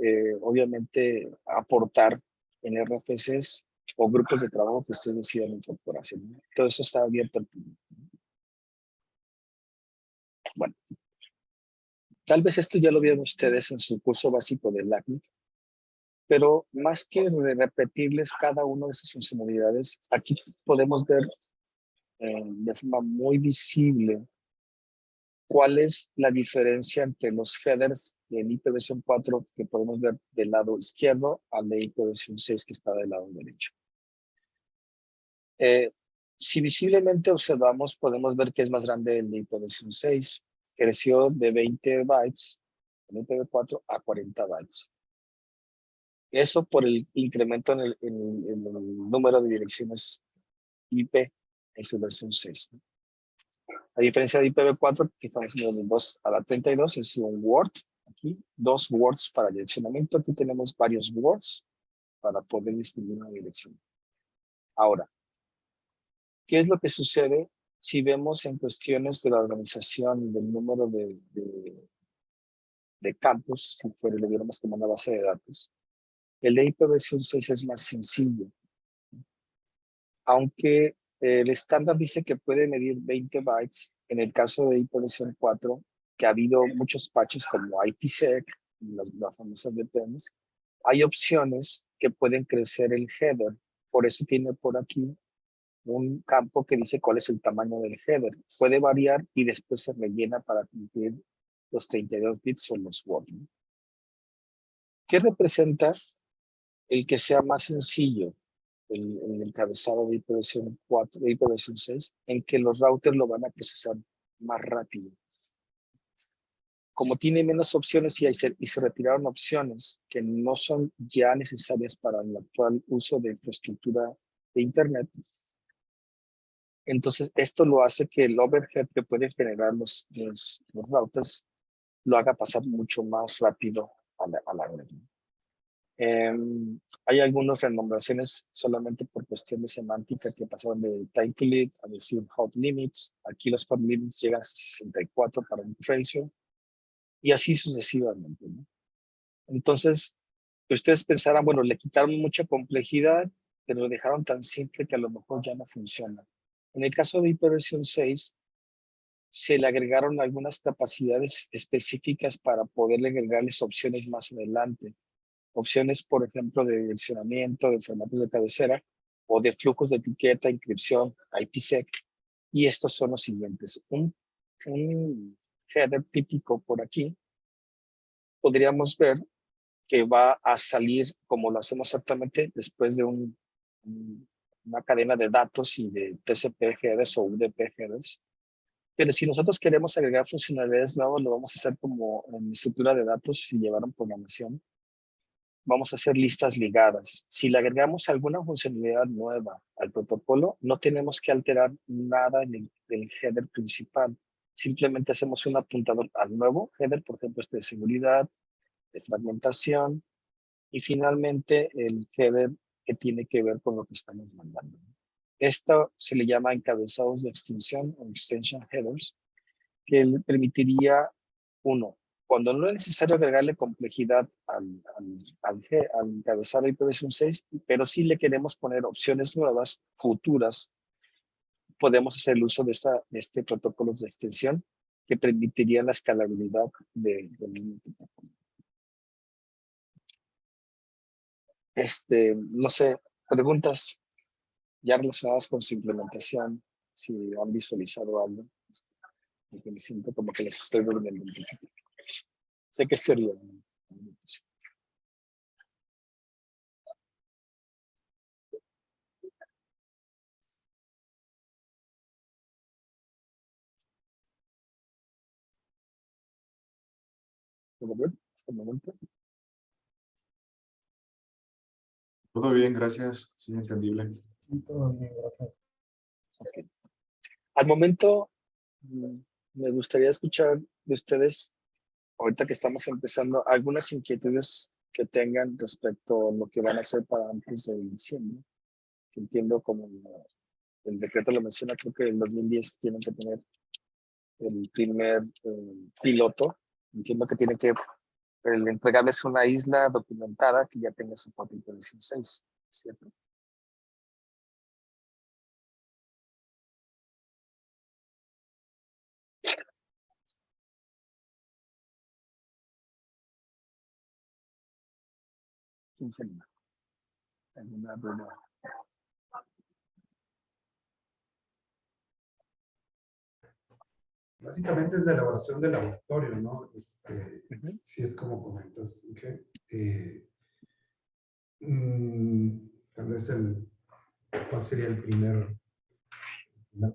obviamente aportar en RFCs o grupos de trabajo que ustedes decidan incorporarse, ¿no? Todo eso está abierto al público. Bueno, tal vez esto ya lo vieron ustedes en su curso básico de LACNIC, pero más que repetirles cada una de esas funcionalidades, aquí podemos ver de forma muy visible cuál es la diferencia entre los headers del IPv4 que podemos ver del lado izquierdo al de IPv6 que está del lado derecho. Si visiblemente observamos, podemos ver que es más grande el de IPv6. Creció de 20 bytes en IPv4 a 40 bytes. Eso por el incremento en el número de direcciones IP en su versión 6, ¿no? A diferencia de IPv4, que estamos haciendo del 2 a la 32, es un word. Aquí, 2 words para direccionamiento. Aquí tenemos varios words para poder distinguir una dirección. Ahora, ¿qué es lo que sucede si vemos en cuestiones de la organización y del número de campos, si lo viéramos como una base de datos? El de IPv6 es más sencillo. Aunque el estándar dice que puede medir 20 bytes, en el caso de IPv4, que ha habido muchos patches como IPsec, las famosas VPNs, hay opciones que pueden crecer el header. Por eso tiene por aquí un campo que dice cuál es el tamaño del header. Puede variar y después se rellena para cumplir los 32 bits o los words, ¿no? ¿Qué representa el que sea más sencillo el encabezado de IPv4, de IPv6, en que los routers lo van a procesar más rápido? Como tiene menos opciones y se retiraron opciones que no son ya necesarias para el actual uso de infraestructura de Internet, entonces esto lo hace que el overhead que pueden generar los routers lo haga pasar mucho más rápido a la red. Hay algunas renombraciones solamente por cuestión de semántica que pasaron de time to lead a decir hot limits. Aquí los hot limits llegan a 64 para un ratio y así sucesivamente, ¿no? Entonces, ustedes pensarán, bueno, le quitaron mucha complejidad, pero lo dejaron tan simple que a lo mejor ya no funciona. En el caso de IPv6, se le agregaron algunas capacidades específicas para poderle agregarles opciones más adelante. Opciones, por ejemplo, de direccionamiento, de formatos de cabecera o de flujos de etiqueta, inscripción, IPsec. Y estos son los siguientes. Un header típico por aquí, podríamos ver que va a salir como lo hacemos exactamente después de una cadena de datos y de TCP headers o UDP headers. Pero si nosotros queremos agregar funcionalidades nuevas, lo vamos a hacer como en estructura de datos y llevar en programación. Vamos a hacer listas ligadas. Si le agregamos alguna funcionalidad nueva al protocolo, no tenemos que alterar nada en el header principal. Simplemente hacemos un apuntador al nuevo header, por ejemplo, este de seguridad, de fragmentación, y finalmente el header que tiene que ver con lo que estamos mandando. Esto se le llama encabezados de extensión o extension headers, que le permitiría, uno, cuando no es necesario agregarle complejidad al encabezado IPv6, pero sí le queremos poner opciones nuevas, futuras, podemos hacer el uso de este protocolo de extensión que permitiría la escalabilidad del mismo protocolo. No sé, preguntas ya relacionadas con su implementación, si han visualizado algo, porque me siento como que les estoy durmiendo un poquito. Sé que es teoría. ¿Todo bien hasta el momento? Todo bien, gracias. Sí, entendible. Ok. Al momento, me gustaría escuchar de ustedes, ahorita que estamos empezando, algunas inquietudes que tengan respecto a lo que van a hacer para antes de diciembre. Que entiendo como el decreto lo menciona, creo que en 2010 tienen que tener el primer piloto. Entiendo que tiene que entregarles una isla documentada que ya tenga soporte IPv6, ¿cierto? ¿Quién se anima? ¿Alguna duda? Básicamente es la elaboración del laboratorio, ¿no? Ujú. Si es como comentas, ¿ok? Tal vez ¿cuál sería el primer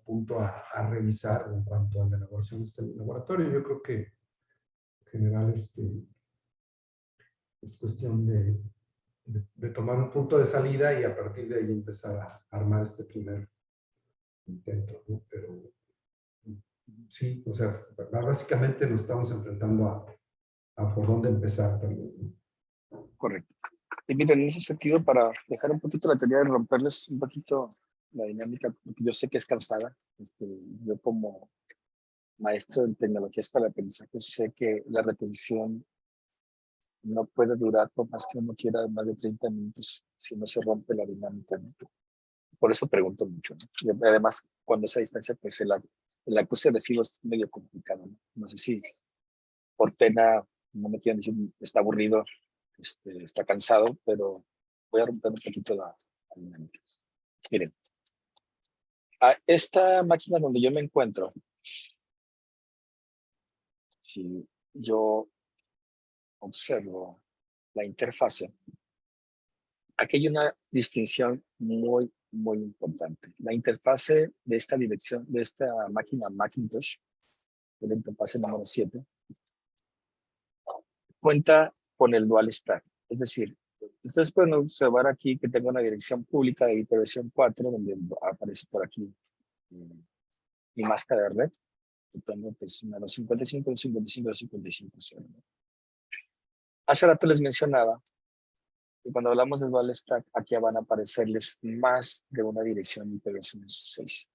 punto a revisar en cuanto a la elaboración de este laboratorio? Yo creo que en general es cuestión de tomar un punto de salida y a partir de ahí empezar a armar este primer intento, ¿no? Pero sí, o sea, básicamente nos estamos enfrentando a por dónde empezar tal vez, ¿no? Correcto. Y miren, en ese sentido, para dejar un poquito la teoría y romperles un poquito la dinámica, porque yo sé que es cansada, yo como maestro en tecnologías para el aprendizaje sé que la repetición no puede durar por más que uno quiera más de 30 minutos si no se rompe la dinámica, ¿no? Por eso pregunto mucho, ¿no? Y además, cuando esa distancia, pues el acuse de recibo es medio complicado, ¿no? No sé si por pena no me quieren decir está aburrido, está cansado, pero voy a romper un poquito la dinámica. Miren, a esta máquina donde yo me encuentro, si yo observo la interfase, aquí hay una distinción muy, muy importante. La interfase de esta dirección, de esta máquina Macintosh, de la interfase número 7, cuenta con el dual stack. Es decir, ustedes pueden observar aquí que tengo una dirección pública de IPv4, donde aparece por aquí mi máscara de red. Que tengo pues una 255, 255, 255. Hace rato les mencionaba que cuando hablamos de dual stack, aquí van a aparecerles más de una dirección IPv6.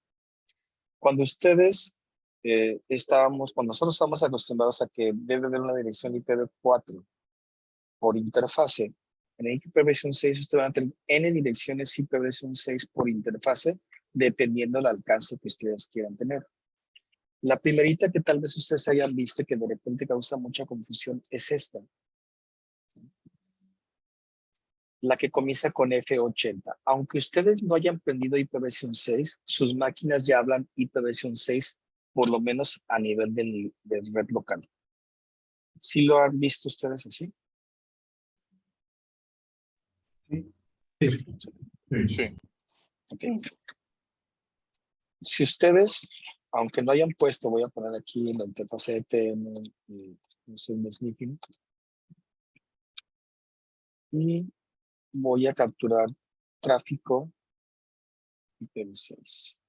Cuando ustedes cuando nosotros estamos acostumbrados a que debe haber una dirección IPv4 por interfase, en IPv6 ustedes van a tener N direcciones IPv6 por interfase, dependiendo del alcance que ustedes quieran tener. La primerita que tal vez ustedes hayan visto que de repente causa mucha confusión es esta. La que comienza con F80. Aunque ustedes no hayan aprendido IPv6, sus máquinas ya hablan IPv6, por lo menos a nivel de red local. ¿Sí lo han visto ustedes así? Sí. Sí. Okay. Si ustedes, aunque no hayan puesto, voy a poner aquí la interfaz ETM y sniffing, y voy a capturar tráfico IPv6.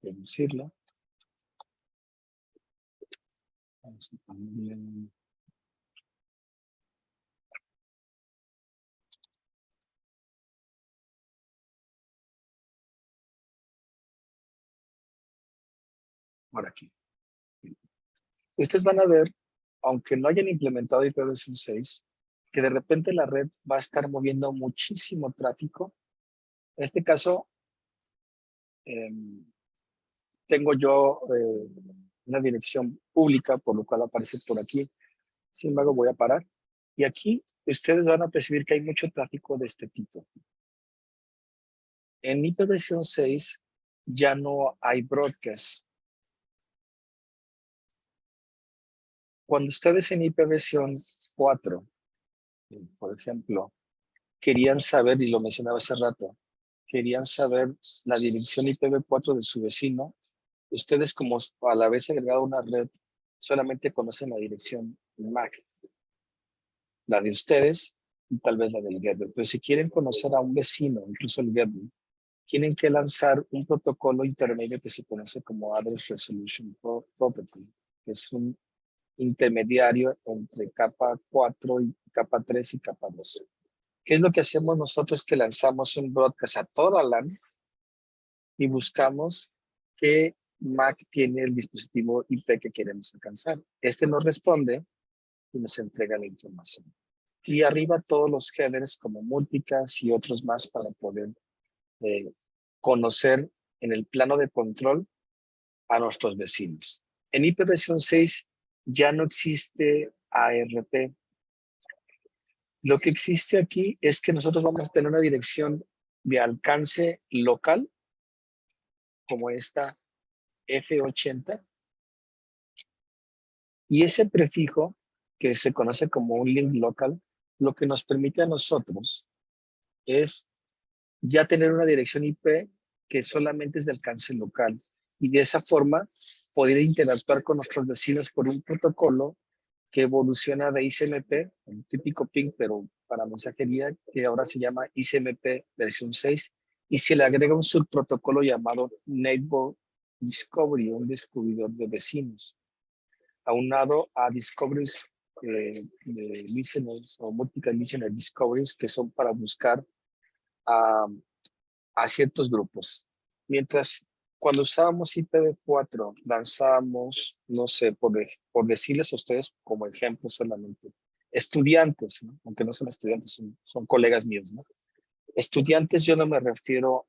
Reducirla. Vamos a ponerle por aquí. Ustedes van a ver, aunque no hayan implementado IPv6, que de repente la red va a estar moviendo muchísimo tráfico. En este caso, tengo yo una dirección pública, por lo cual aparece por aquí. Sin embargo, voy a parar. Y aquí ustedes van a percibir que hay mucho tráfico de este tipo. En IPv6 ya no hay broadcast. Cuando ustedes en IPv4, por ejemplo, querían saber, y lo mencionaba hace rato, querían saber la dirección IPv4 de su vecino, ustedes como a la vez agregado una red, solamente conocen la dirección MAC, la de ustedes y tal vez la del gateway. Pero si quieren conocer a un vecino, incluso el gateway, tienen que lanzar un protocolo intermedio que se conoce como Address Resolution Protocol, que es un intermediario entre capa 4 y capa 3 y capa 2. ¿Qué es lo que hacemos nosotros? Que lanzamos un broadcast a toda LAN y buscamos qué MAC tiene el dispositivo IP que queremos alcanzar. Este nos responde y nos entrega la información. Y arriba todos los headers como multicast y otros más para poder conocer en el plano de control a nuestros vecinos. En IPv6 ya no existe ARP. Lo que existe aquí es que nosotros vamos a tener una dirección de alcance local, como esta F80, y ese prefijo, que se conoce como un link local, lo que nos permite a nosotros es ya tener una dirección IP que solamente es de alcance local, y de esa forma poder interactuar con nuestros vecinos por un protocolo que evoluciona de ICMP, un típico ping, pero para mensajería, que ahora se llama ICMP versión 6, y se le agrega un subprotocolo llamado Neighbor Discovery, un descubridor de vecinos, aunado a discoveries de listeners o multiple listener discoveries, que son para buscar a ciertos grupos. Mientras cuando usábamos IPv4, lanzábamos, no sé, por decirles a ustedes como ejemplo solamente, estudiantes, ¿no? Aunque no son estudiantes, son colegas míos, ¿no? Estudiantes, yo no me refiero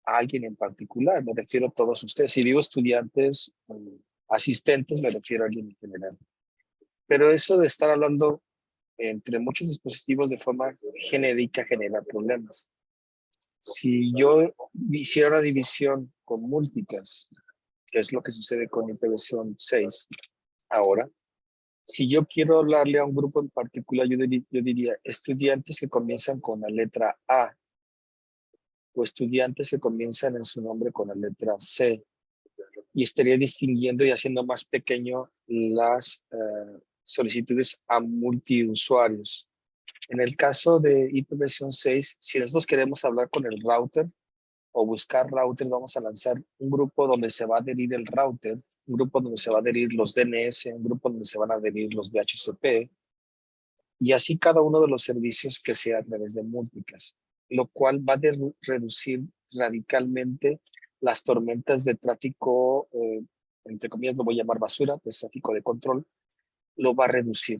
a alguien en particular, me refiero a todos ustedes. Si digo estudiantes, asistentes, me refiero a alguien en general. Pero eso de estar hablando entre muchos dispositivos de forma genérica genera problemas. Si yo hiciera una división con múltiples, que es lo que sucede con IPv6 ahora, si yo quiero hablarle a un grupo en particular, yo diría estudiantes que comienzan con la letra A o estudiantes que comienzan en su nombre con la letra C, y estaría distinguiendo y haciendo más pequeño las solicitudes a multiusuarios. En el caso de IPv6, si nosotros queremos hablar con el router o buscar router, vamos a lanzar un grupo donde se va a adherir el router, un grupo donde se va a adherir los DNS, un grupo donde se van a adherir los DHCP, y así cada uno de los servicios que sea a través de múltiples, lo cual va a reducir radicalmente las tormentas de tráfico, entre comillas lo voy a llamar basura, de tráfico de control, lo va a reducir.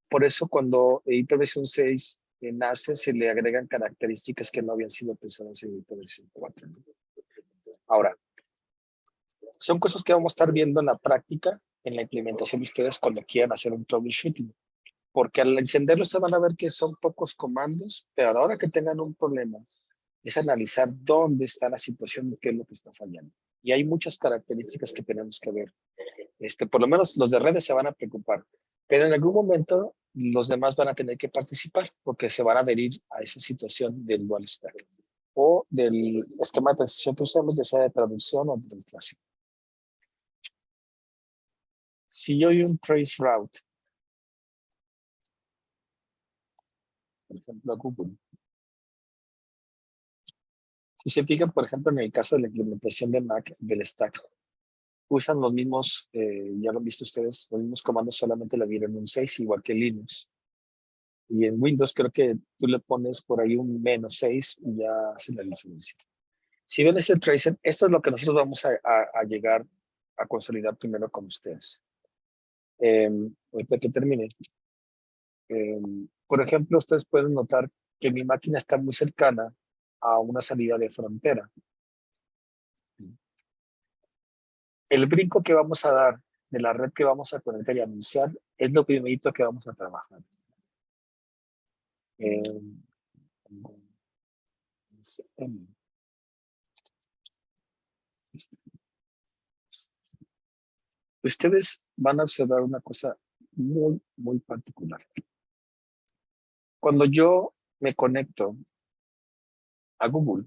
Por eso cuando IPv6 nace, se le agregan características que no habían sido pensadas en IPv4. Ahora, son cosas que vamos a estar viendo en la práctica, en la implementación de ustedes cuando quieran hacer un troubleshooting. Porque al encenderlo ustedes van a ver que son pocos comandos, pero a la hora que tengan un problema, es analizar dónde está la situación y qué es lo que está fallando. Y hay muchas características que tenemos que ver. Por lo menos los de redes se van a preocupar, pero en algún momento los demás van a tener que participar porque se van a adherir a esa situación del dual stack o del esquema de transición que usamos, ya sea de traducción o del clásico. Si yo doy un trace route, por ejemplo, a Google, si se fijan, por ejemplo, en el caso de la implementación de Mac del stack, usan los mismos, ya lo han visto ustedes, los mismos comandos, solamente le dieron un 6, igual que Linux. Y en Windows creo que tú le pones por ahí un -6 y ya hace la diferencia. Si ven ese tracer, esto es lo que nosotros vamos a llegar a consolidar primero con ustedes. Ahorita que termine, Por ejemplo, ustedes pueden notar que mi máquina está muy cercana a una salida de frontera. El brinco que vamos a dar de la red que vamos a conectar y anunciar es lo primerito que vamos a trabajar. Ustedes van a observar una cosa muy, muy particular. Cuando yo me conecto a Google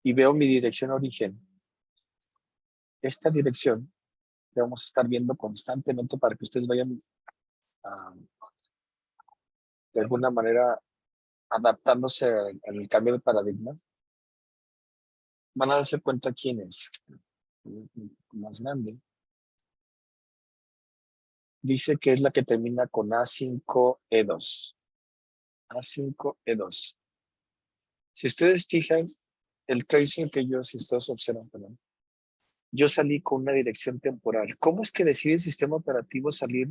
y veo mi dirección origen, esta dirección que vamos a estar viendo constantemente para que ustedes vayan de alguna manera adaptándose al cambio de paradigma, van a darse cuenta quién es. Más grande. Dice que es la que termina con A5E2. A5E2. Si ustedes fijan, el tracing que si ustedes observan, perdón, yo salí con una dirección temporal. ¿Cómo es que decide el sistema operativo salir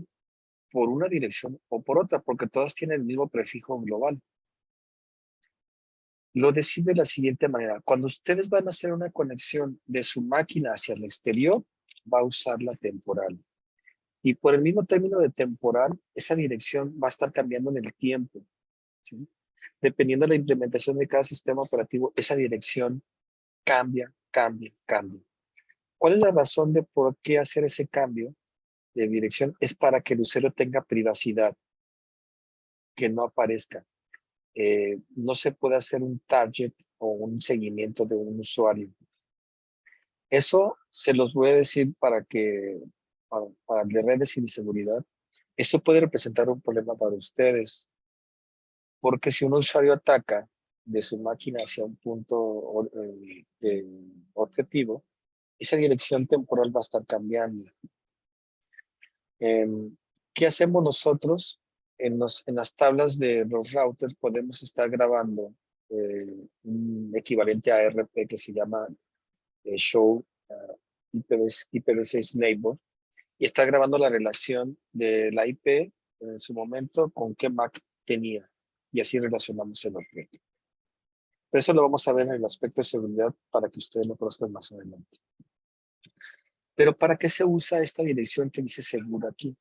por una dirección o por otra? Porque todas tienen el mismo prefijo global. Lo decide de la siguiente manera. Cuando ustedes van a hacer una conexión de su máquina hacia el exterior, va a usar la temporal. Y por el mismo término de temporal, esa dirección va a estar cambiando en el tiempo, ¿sí? Dependiendo de la implementación de cada sistema operativo, esa dirección cambia. ¿Cuál es la razón de por qué hacer ese cambio de dirección? Es para que el usuario tenga privacidad, que no aparezca. No se puede hacer un target o un seguimiento de un usuario. Eso se los voy a decir para de redes y de seguridad. Eso puede representar un problema para ustedes, porque si un usuario ataca de su máquina hacia un punto objetivo, esa dirección temporal va a estar cambiando. ¿Qué hacemos nosotros? En las tablas de los routers podemos estar grabando un equivalente a RP que se llama show IPv6 neighbor, y está grabando la relación de la IP en su momento con qué MAC tenía, y así relacionamos el objeto. Pero eso lo vamos a ver en el aspecto de seguridad para que ustedes lo conozcan más adelante. Pero ¿para qué se usa esta dirección que dice seguro aquí?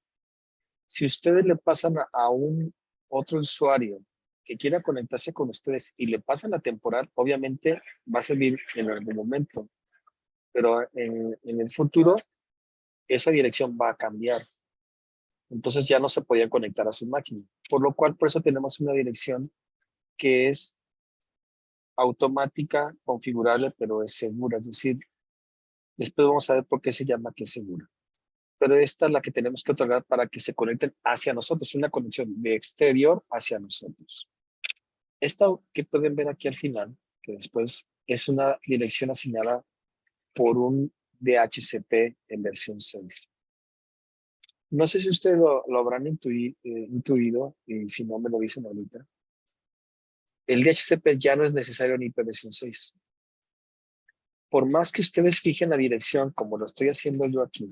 Si ustedes le pasan a un otro usuario que quiera conectarse con ustedes y le pasan la temporal, obviamente va a servir en algún momento. Pero en el futuro, esa dirección va a cambiar. Entonces ya no se podía conectar a su máquina. Por lo cual, por eso tenemos una dirección que es automática, configurable, pero es segura. Es decir, después vamos a ver por qué se llama que es segura. Pero esta es la que tenemos que otorgar para que se conecten hacia nosotros, una conexión de exterior hacia nosotros. Esta que pueden ver aquí al final, que después es una dirección asignada por un DHCP en versión 6. No sé si ustedes lo habrán intuido, y si no me lo dicen ahorita. El DHCP ya no es necesario en IPv 6. Por más que ustedes fijen la dirección, como lo estoy haciendo yo aquí,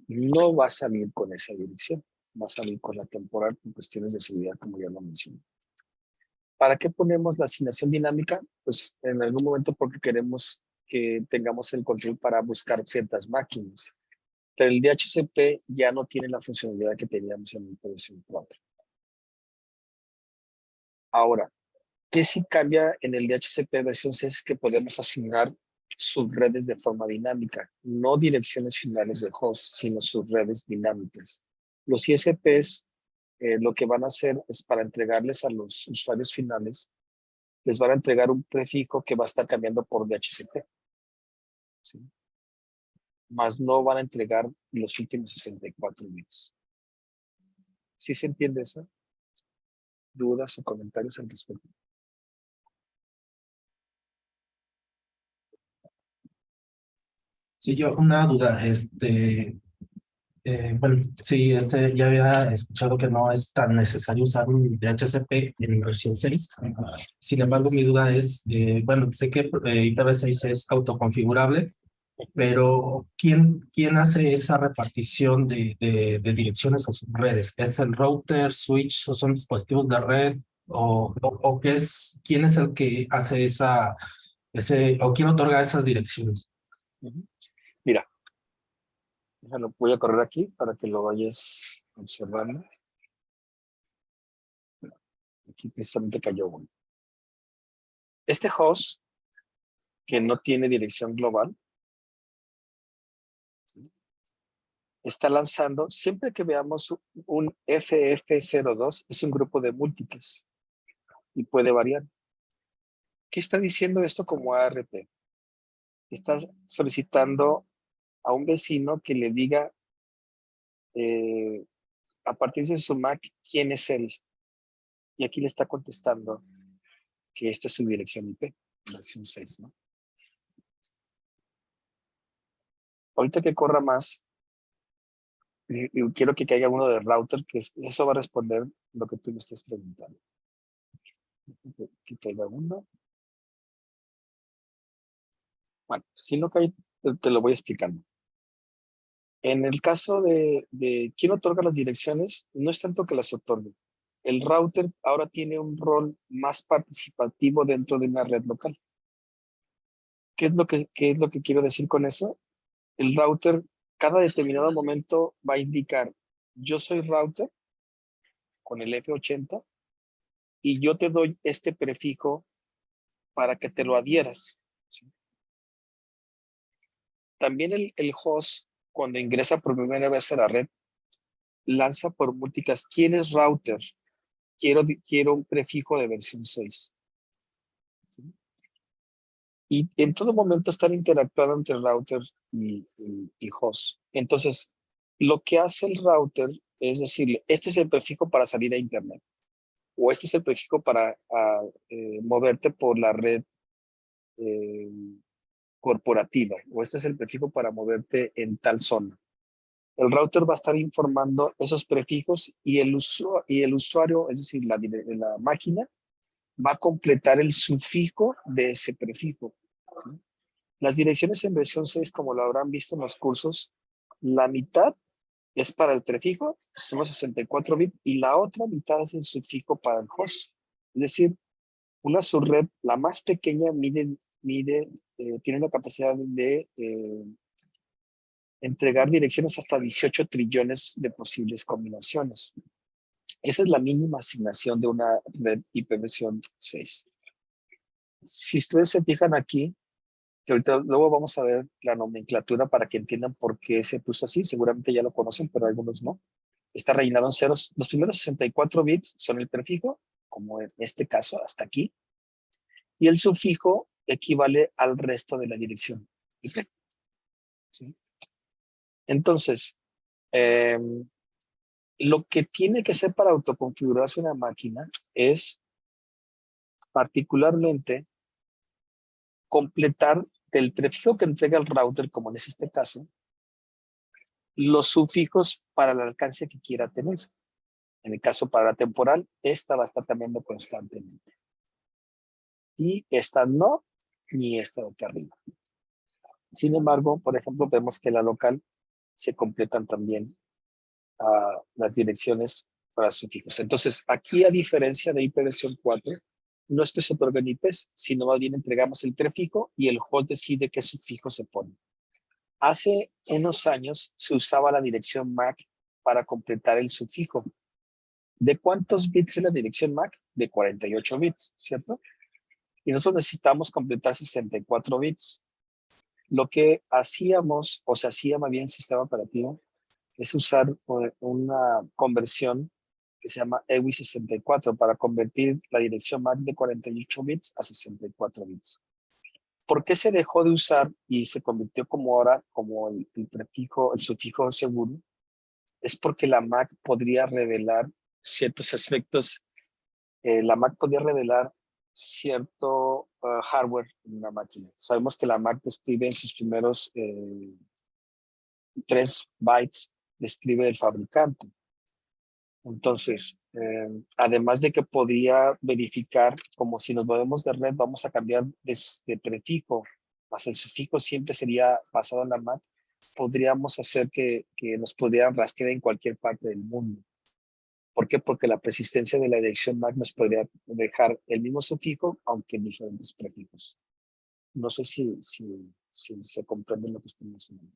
no va a salir con esa dirección. Va a salir con la temporal por cuestiones de seguridad, como ya lo mencioné. ¿Para qué ponemos la asignación dinámica? Pues en algún momento porque queremos que tengamos el control para buscar ciertas máquinas. Pero el DHCP ya no tiene la funcionalidad que teníamos en el IPv 4. Ahora, ¿qué sí cambia en el DHCP versión 6? Es que podemos asignar subredes de forma dinámica, no direcciones finales de host, sino subredes dinámicas. Los ISPs lo que van a hacer es para entregarles a los usuarios finales, les van a entregar un prefijo que va a estar cambiando por DHCP. ¿Sí? Más no van a entregar los últimos 64 bits. ¿Sí se entiende eso? ¿Dudas o comentarios al respecto? Sí, yo una duda, bueno, sí, ya había escuchado que no es tan necesario usar un DHCP en versión 6. Sin embargo, mi duda es, bueno, sé que IPv6 es autoconfigurable, Pero ¿quién hace esa repartición de direcciones o subredes? ¿Es el router, switch o son dispositivos de red? ¿O qué es, quién es el que hace o quién otorga esas direcciones? Ujú. Mira, voy a correr aquí para que lo vayas observando. Aquí precisamente cayó uno. Este host, que no tiene dirección global, ¿sí?, está lanzando, siempre que veamos un FF02, es un grupo de múltiples y puede variar. ¿Qué está diciendo esto como ARP? Está solicitando a un vecino que le diga a partir de su MAC quién es él. Y aquí le está contestando que esta es su dirección IP, versión 6, ¿no? Ahorita que corra más, y quiero que caiga uno de router, que eso va a responder lo que tú me estás preguntando. Que caiga uno. Bueno, si no cae, te lo voy explicando. En el caso de quién otorga las direcciones, no es tanto que las otorgue. El router ahora tiene un rol más participativo dentro de una red local. ¿Qué es lo que quiero decir con eso? El router, cada determinado momento va a indicar, yo soy router con el F80 y yo te doy este prefijo para que te lo adhieras, ¿sí? También el host, cuando ingresa por primera vez a la red, lanza por múltiples, ¿quién es router? Quiero un prefijo de versión 6. ¿Sí? Y en todo momento están interactuando entre el router y host. Entonces, lo que hace el router es decirle, este es el prefijo para salir a internet, o este es el prefijo para moverte por la red eh, corporativa, o este es el prefijo para moverte en tal zona. El router va a estar informando esos prefijos y el usuario, es decir, la máquina, va a completar el sufijo de ese prefijo, ¿sí? Las direcciones en versión 6, como lo habrán visto en los cursos, la mitad es para el prefijo, son los 64 bits, y la otra mitad es el sufijo para el host. Es decir, una subred, la más pequeña, tiene una capacidad de entregar direcciones hasta 18 trillones de posibles combinaciones. Esa es la mínima asignación de una red IPv6. Si ustedes se fijan aquí, que ahorita luego vamos a ver la nomenclatura para que entiendan por qué se puso así, seguramente ya lo conocen, pero algunos no. Está rellenado en ceros. Los primeros 64 bits son el prefijo, como en este caso hasta aquí, y el sufijo equivale al resto de la dirección IP, ¿sí? Entonces, eh, lo que tiene que hacer para autoconfigurarse una máquina es particularmente completar del prefijo que entrega el router, como en este caso, los sufijos para el alcance que quiera tener. En el caso para la temporal, esta va a estar cambiando constantemente. Y esta no, ni esta de acá arriba. Sin embargo, por ejemplo, vemos que la local se completan también las direcciones para sufijos. Entonces, aquí, a diferencia de IPv4, no es que se otorguen IPs, sino más bien entregamos el prefijo y el host decide qué sufijo se pone. Hace unos años se usaba la dirección MAC para completar el sufijo. ¿De cuántos bits es la dirección MAC? De 48 bits, ¿cierto? Y nosotros necesitamos completar 64 bits. Lo que hacíamos, o se hacía más bien en sistema operativo, es usar una conversión que se llama EWI64 para convertir la dirección MAC de 48 bits a 64 bits. ¿Por qué se dejó de usar y se convirtió como ahora, como el prefijo, el sufijo seguro? Es porque la MAC podría revelar ciertos aspectos, la MAC podía revelar cierto hardware en una máquina. Sabemos que la MAC describe en sus primeros 3 bytes, describe el fabricante. Entonces, además de que podría verificar, como si nos movemos de red, vamos a cambiar de prefijo más el sufijo siempre sería basado en la MAC, podríamos hacer que nos pudieran rastrear en cualquier parte del mundo. ¿Por qué? Porque la persistencia de la dirección MAC nos podría dejar el mismo sufijo, aunque en diferentes prefijos. No sé si se comprende lo que estoy mencionando.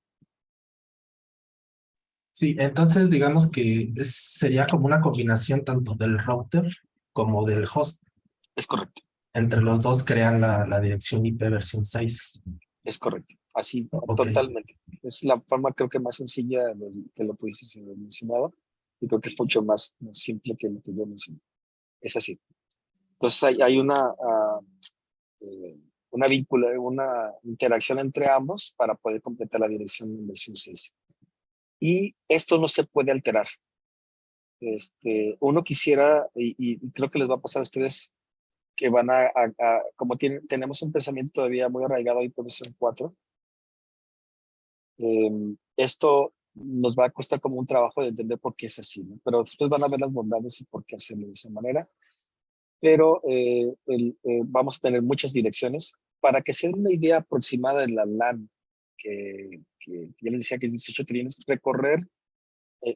Sí, entonces digamos que sería como una combinación tanto del router como del host. Es correcto. Entre los dos crean la dirección IP versión 6. Es correcto. Así, Ok. totalmente. Es la forma creo que más sencilla que lo pudiste haber mencionado. Y creo que es mucho más simple que lo que yo mencioné. Es así. Entonces hay una una interacción entre ambos para poder completar la dirección en versión 6. Y esto no se puede alterar. Uno quisiera, y creo que les va a pasar a ustedes, que van como tenemos un pensamiento todavía muy arraigado ahí por versión 4, esto nos va a costar como un trabajo de entender por qué es así, ¿no? Pero después van a ver las bondades y por qué hacerlo de esa manera. Pero vamos a tener muchas direcciones. Para que se den una idea aproximada de la LAN, que ya les decía que es 18 trillones,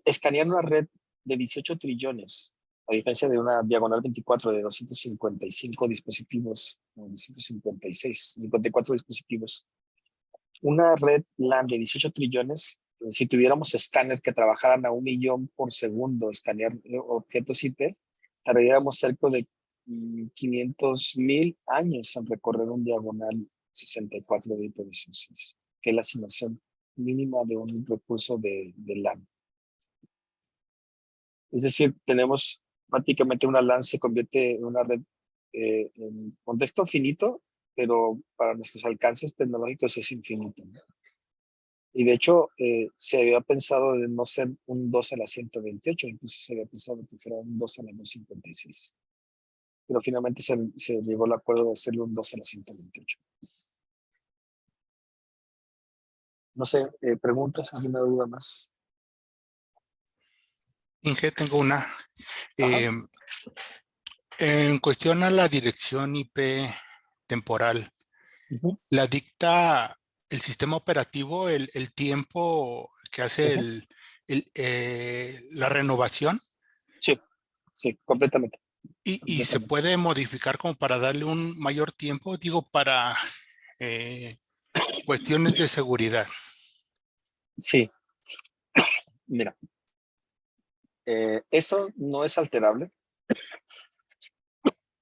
escanear una red de 18 trillones, a diferencia de una diagonal 24 de 255 dispositivos, no, 256, 54 dispositivos. Una red LAN de 18 trillones, si tuviéramos escáner que trabajaran a 1 millón por segundo, escanear objetos IP, tardaríamos cerca de 500,000 años en recorrer un diagonal 64 de IPv6, que es la asignación mínima de un recurso de LAN. Es decir, tenemos prácticamente una LAN se convierte en una red en contexto finito, pero para nuestros alcances tecnológicos es infinito, ¿no? Y de hecho, se había pensado en no ser un 2 a la 128, incluso se había pensado que fuera un 2 a la 256. Pero finalmente se llegó al acuerdo de hacerlo un 2 a la 128. No sé, ¿preguntas? ¿Alguna duda más? Inge, tengo una. Ajá. En cuestión a la dirección IP temporal, Ujú, ¿la dicta el sistema operativo el tiempo que hace ujú. la renovación? Sí, sí, completamente. Y se Completamente. puede modificar como para darle un mayor tiempo, digo, para eh, cuestiones de seguridad. Sí, mira, eso no es alterable.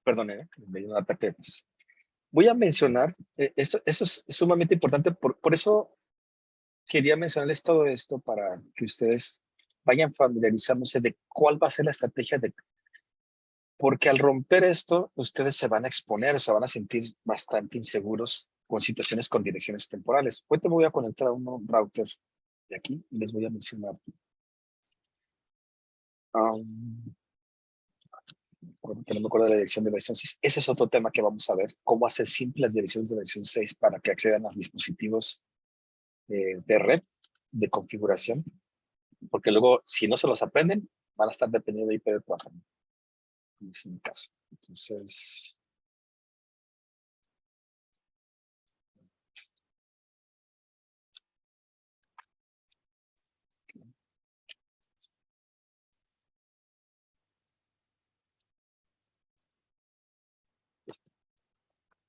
Perdón, me dio un ataque de tos. Voy a mencionar, eso es sumamente importante, por eso quería mencionarles todo esto para que ustedes vayan familiarizándose de cuál va a ser la estrategia porque al romper esto, ustedes se van a exponer, se van a sentir bastante inseguros con situaciones con direcciones temporales. Hoy te voy a conectar a un router de aquí y les voy a mencionar. Que no me acuerdo de la dirección de versión 6. Ese es otro tema que vamos a ver, cómo hacer simples direcciones de versión 6 para que accedan a dispositivos de red, de configuración, porque luego, si no se los aprenden, van a estar dependiendo de IPv4, ¿no? Como es mi caso. Entonces,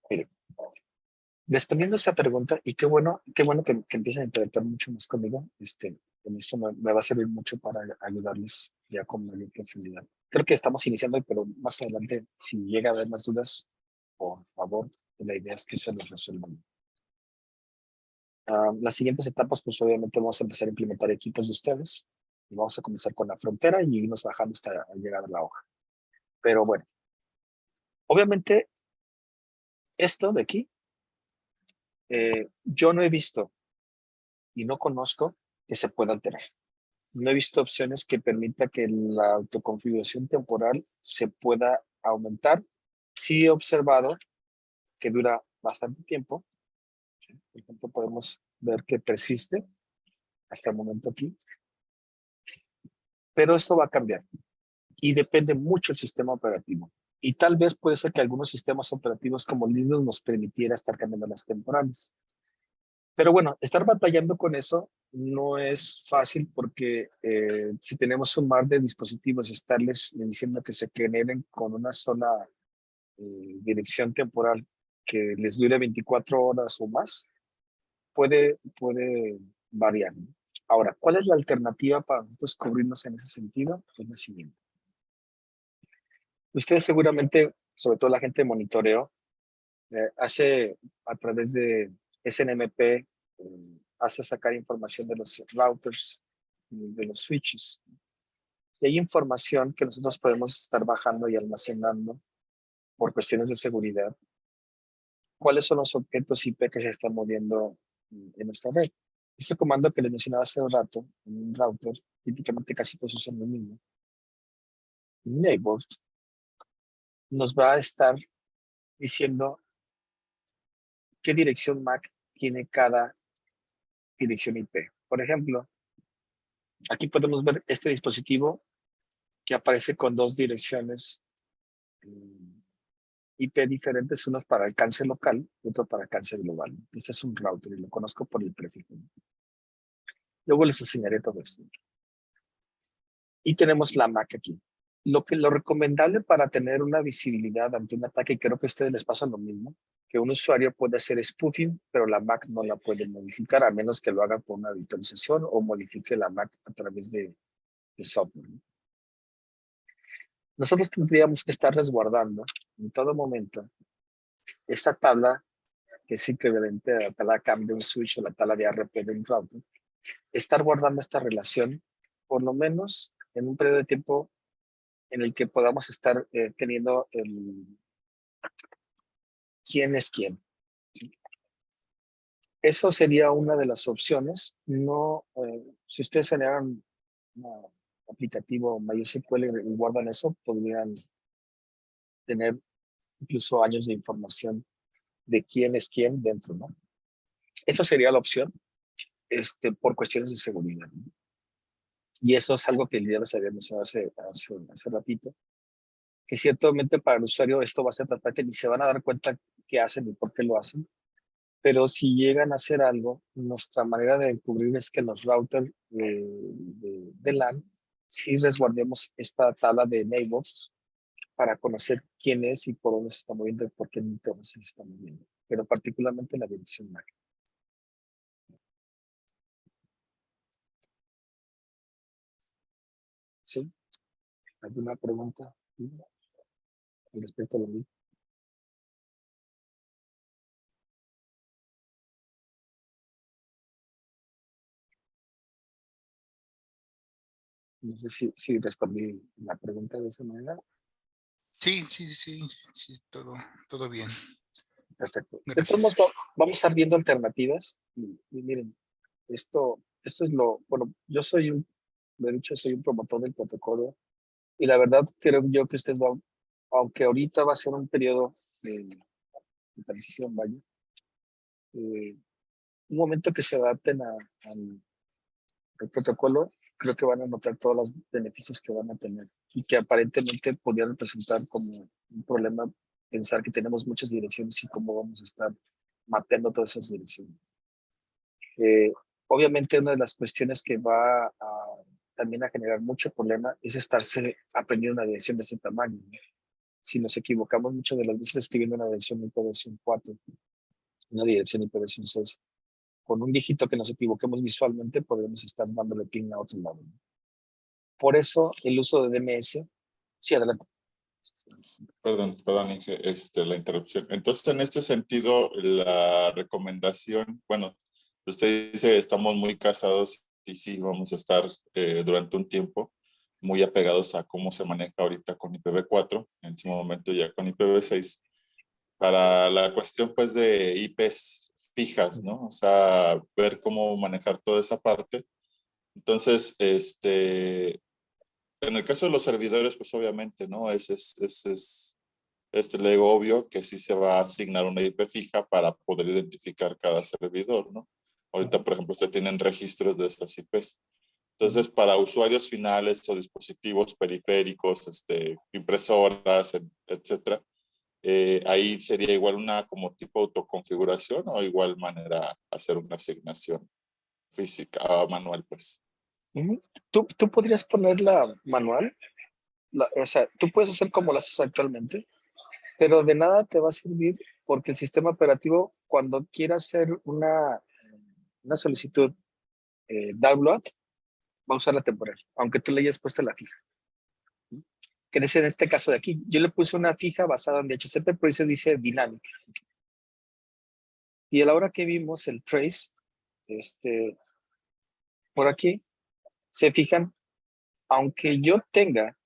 mire, respondiendo a esa pregunta, y qué bueno que empiecen a interactuar mucho más conmigo, en eso me va a servir mucho para ayudarles ya con mayor profundidad. Creo que estamos iniciando, pero más adelante, si llega a haber más dudas, por favor, la idea es que se los resuelvan. Las siguientes etapas, pues obviamente vamos a empezar a implementar equipos de ustedes, y vamos a comenzar con la frontera y irnos bajando hasta llegar a la hoja. Pero bueno, obviamente, esto de aquí, yo no he visto y no conozco que se pueda alterar. No he visto opciones que permita que la autoconfiguración temporal se pueda aumentar. Sí he observado que dura bastante tiempo. Por ejemplo, podemos ver que persiste hasta el momento aquí. Pero esto va a cambiar y depende mucho del sistema operativo. Y tal vez puede ser que algunos sistemas operativos como Linux nos permitiera estar cambiando las temporales. Pero bueno, estar batallando con eso no es fácil porque si tenemos un mar de dispositivos, estarles diciendo que se generen con una sola dirección temporal que les dure 24 horas o más, puede variar, ¿no? Ahora, ¿cuál es la alternativa para nosotros cubrirnos en ese sentido? Es la siguiente. Ustedes seguramente, sobre todo la gente de monitoreo, hace a través de SNMP, hace sacar información de los routers, de los switches. Y hay información que nosotros podemos estar bajando y almacenando por cuestiones de seguridad. ¿Cuáles son los objetos IP que se están moviendo en nuestra red? Este comando que les mencionaba hace un rato, en un router, típicamente casi todos usan lo mismo. Neighbor nos va a estar diciendo qué dirección MAC tiene cada dirección IP. Por ejemplo, aquí podemos ver este dispositivo que aparece con dos direcciones IP diferentes, unos para alcance local y otro para alcance global. Este es un router y lo conozco por el prefijo. Luego les enseñaré todo esto. Y tenemos la MAC aquí. Lo recomendable para tener una visibilidad ante un ataque, y creo que a ustedes les pasa lo mismo, que un usuario puede hacer spoofing, pero la MAC no la puede modificar, a menos que lo haga con una virtualización o modifique la MAC a través de software. Nosotros tendríamos que estar resguardando en todo momento esta tabla, que es equivalente a la tabla CAM de un switch o la tabla de ARP de un router, estar guardando esta relación, por lo menos en un periodo de tiempo en el que podamos estar teniendo el quién es quién. Eso sería una de las opciones. No, si ustedes generan un aplicativo MySQL y guardan eso, podrían tener incluso años de información de quién es quién dentro, ¿no? Esa sería la opción, por cuestiones de seguridad, ¿no? Y eso es algo que ya les había mencionado hace ratito, que ciertamente para el usuario esto va a ser transparente y se van a dar cuenta qué hacen y por qué lo hacen. Pero si llegan a hacer algo, nuestra manera de cubrir es que los routers de LAN sí resguardemos esta tabla de neighbors para conocer quién es y por dónde se está moviendo y por qué entorno se está moviendo, pero particularmente la dirección MAC. ¿Sí? ¿Alguna pregunta respecto a lo mismo? No sé si respondí la pregunta de esa manera. Sí, todo bien. Perfecto. De todos Gracias. modos, vamos a estar viendo alternativas y miren, esto es bueno, yo de hecho, soy un promotor del protocolo y la verdad creo yo que ustedes van, aunque ahorita va a ser un periodo de transición, vaya, un momento que se adapten al protocolo, creo que van a notar todos los beneficios que van a tener y que aparentemente podrían representar como un problema pensar que tenemos muchas direcciones y cómo vamos a estar mapeando todas esas direcciones. Obviamente una de las cuestiones que va también a generar mucho problema es estarse aprendiendo una dirección de ese tamaño, ¿no? Si nos equivocamos muchas de las veces escribiendo una dirección IPv4, 4, una dirección IPv6, con un dígito que nos equivoquemos visualmente, podremos estar dándole ping a otro lado, ¿no? Por eso el uso de DNS, sí, adelante. Perdón, Inge, la interrupción. Entonces, en este sentido, la recomendación, bueno, usted dice, estamos muy casados y sí, vamos a estar durante un tiempo muy apegados a cómo se maneja ahorita con IPv4, en su momento ya con IPv6, para la cuestión pues de IPs fijas, ¿no? O sea, ver cómo manejar toda esa parte. Entonces, en el caso de los servidores, pues obviamente, ¿no? Le digo obvio que sí se va a asignar una IP fija para poder identificar cada servidor, ¿no? Ahorita, por ejemplo, se tienen registros de esas IPs. Entonces, para usuarios finales o dispositivos periféricos, impresoras, etcétera, ahí sería igual una como tipo autoconfiguración o igual manera hacer una asignación física, manual, pues. Tú podrías ponerla manual, o sea, tú puedes hacer como lo haces actualmente, pero de nada te va a servir porque el sistema operativo, cuando quiera hacer una solicitud download, va a usar la temporal, aunque tú le hayas puesto la fija. Que es en este caso de aquí. Yo le puse una fija basada en DHCP, por eso dice dinámica. Y a la hora que vimos el trace, por aquí, se fijan, aunque yo tenga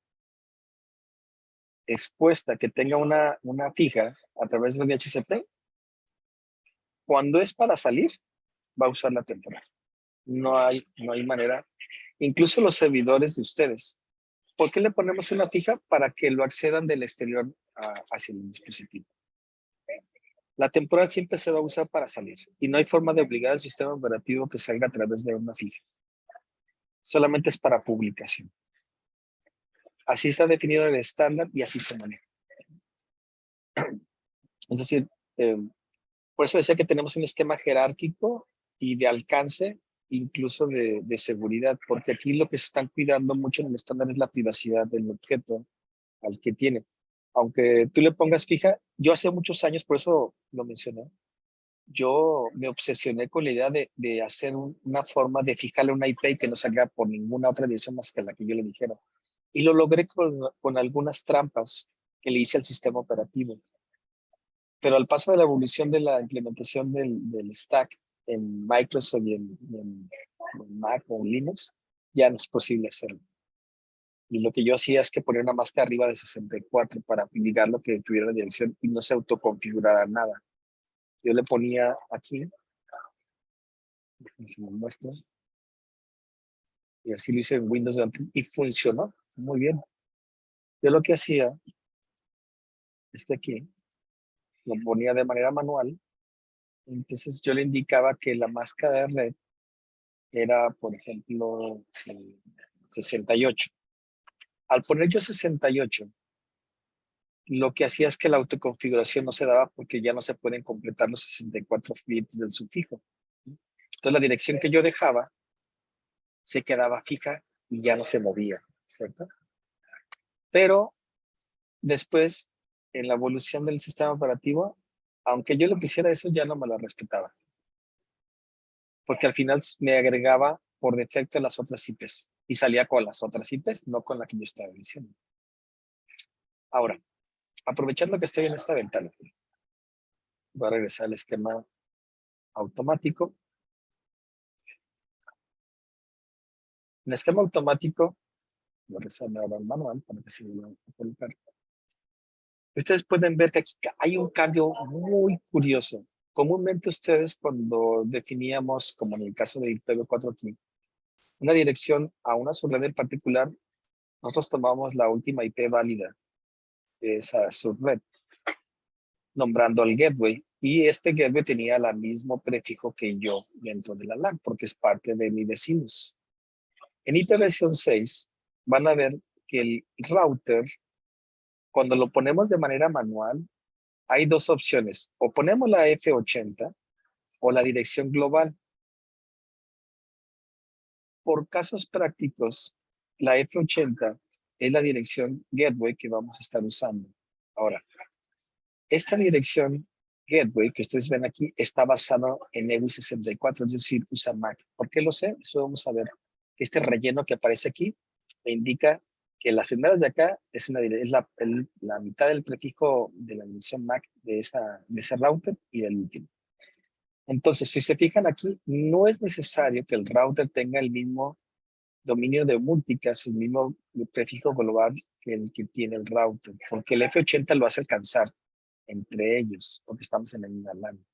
expuesta que tenga una fija a través de DHCP, cuando es para salir, va a usar la temporal. No hay manera. Incluso los servidores de ustedes. ¿Por qué le ponemos una fija? Para que lo accedan del exterior hacia el dispositivo. La temporal siempre se va a usar para salir y no hay forma de obligar al sistema operativo que salga a través de una fija. Solamente es para publicación. Así está definido el estándar y así se maneja. Es decir, por eso decía que tenemos un esquema jerárquico y de alcance, incluso de seguridad, porque aquí lo que se están cuidando mucho en el estándar es la privacidad del objeto al que tiene. Aunque tú le pongas fija, yo hace muchos años, por eso lo mencioné, yo me obsesioné con la idea de hacer una forma de fijarle una IP y que no salga por ninguna otra dirección más que la que yo le dijera. Y lo logré con algunas trampas que le hice al sistema operativo. Pero al paso de la evolución de la implementación del stack en Microsoft y en Mac o en Linux, ya no es posible hacerlo. Y lo que yo hacía es que ponía una máscara arriba de 64 para ligarlo que tuviera la dirección y no se autoconfigurara nada. Yo le ponía aquí, se me muestra, y así lo hice en Windows y funcionó muy bien. Yo lo que hacía es que aquí lo ponía de manera manual, entonces yo le indicaba que la máscara de red era, por ejemplo, 68. Al poner yo 68, lo que hacía es que la autoconfiguración no se daba porque ya no se pueden completar los 64 bits del sufijo. Entonces la dirección que yo dejaba se quedaba fija y ya no se movía, ¿cierto? Pero después, en la evolución del sistema operativo, aunque yo le pusiera eso, ya no me la respetaba. Porque al final me agregaba por defecto las otras IPs y salía con las otras IPs, no con la que yo estaba diciendo. Ahora, aprovechando que estoy en esta ventana, voy a regresar al esquema automático. En el esquema automático, voy a regresar ahora al manual para que se vuelva a colocar. Ustedes pueden ver que aquí hay un cambio muy curioso. Comúnmente ustedes cuando definíamos, como en el caso de IPv4 aquí, una dirección a una subred en particular, nosotros tomamos la última IP válida de esa subred, nombrando el gateway. Y este gateway tenía el mismo prefijo que yo dentro de la LAN, porque es parte de mis vecinos. En IPv6 van a ver que el router, cuando lo ponemos de manera manual, hay dos opciones. O ponemos la F80 o la dirección global. Por casos prácticos, la F80 es la dirección gateway que vamos a estar usando. Ahora, esta dirección gateway que ustedes ven aquí está basada en EU64, es decir, usa Mac. ¿Por qué lo sé? Eso vamos a ver. Este relleno que aparece aquí me indica que las primeras de acá es la mitad del prefijo de la dirección MAC de ese router y del último. Entonces, si se fijan aquí, no es necesario que el router tenga el mismo dominio de multicast, el mismo prefijo global que el que tiene el router, porque el F80 lo hace alcanzar entre ellos, porque estamos en el mismo LAN.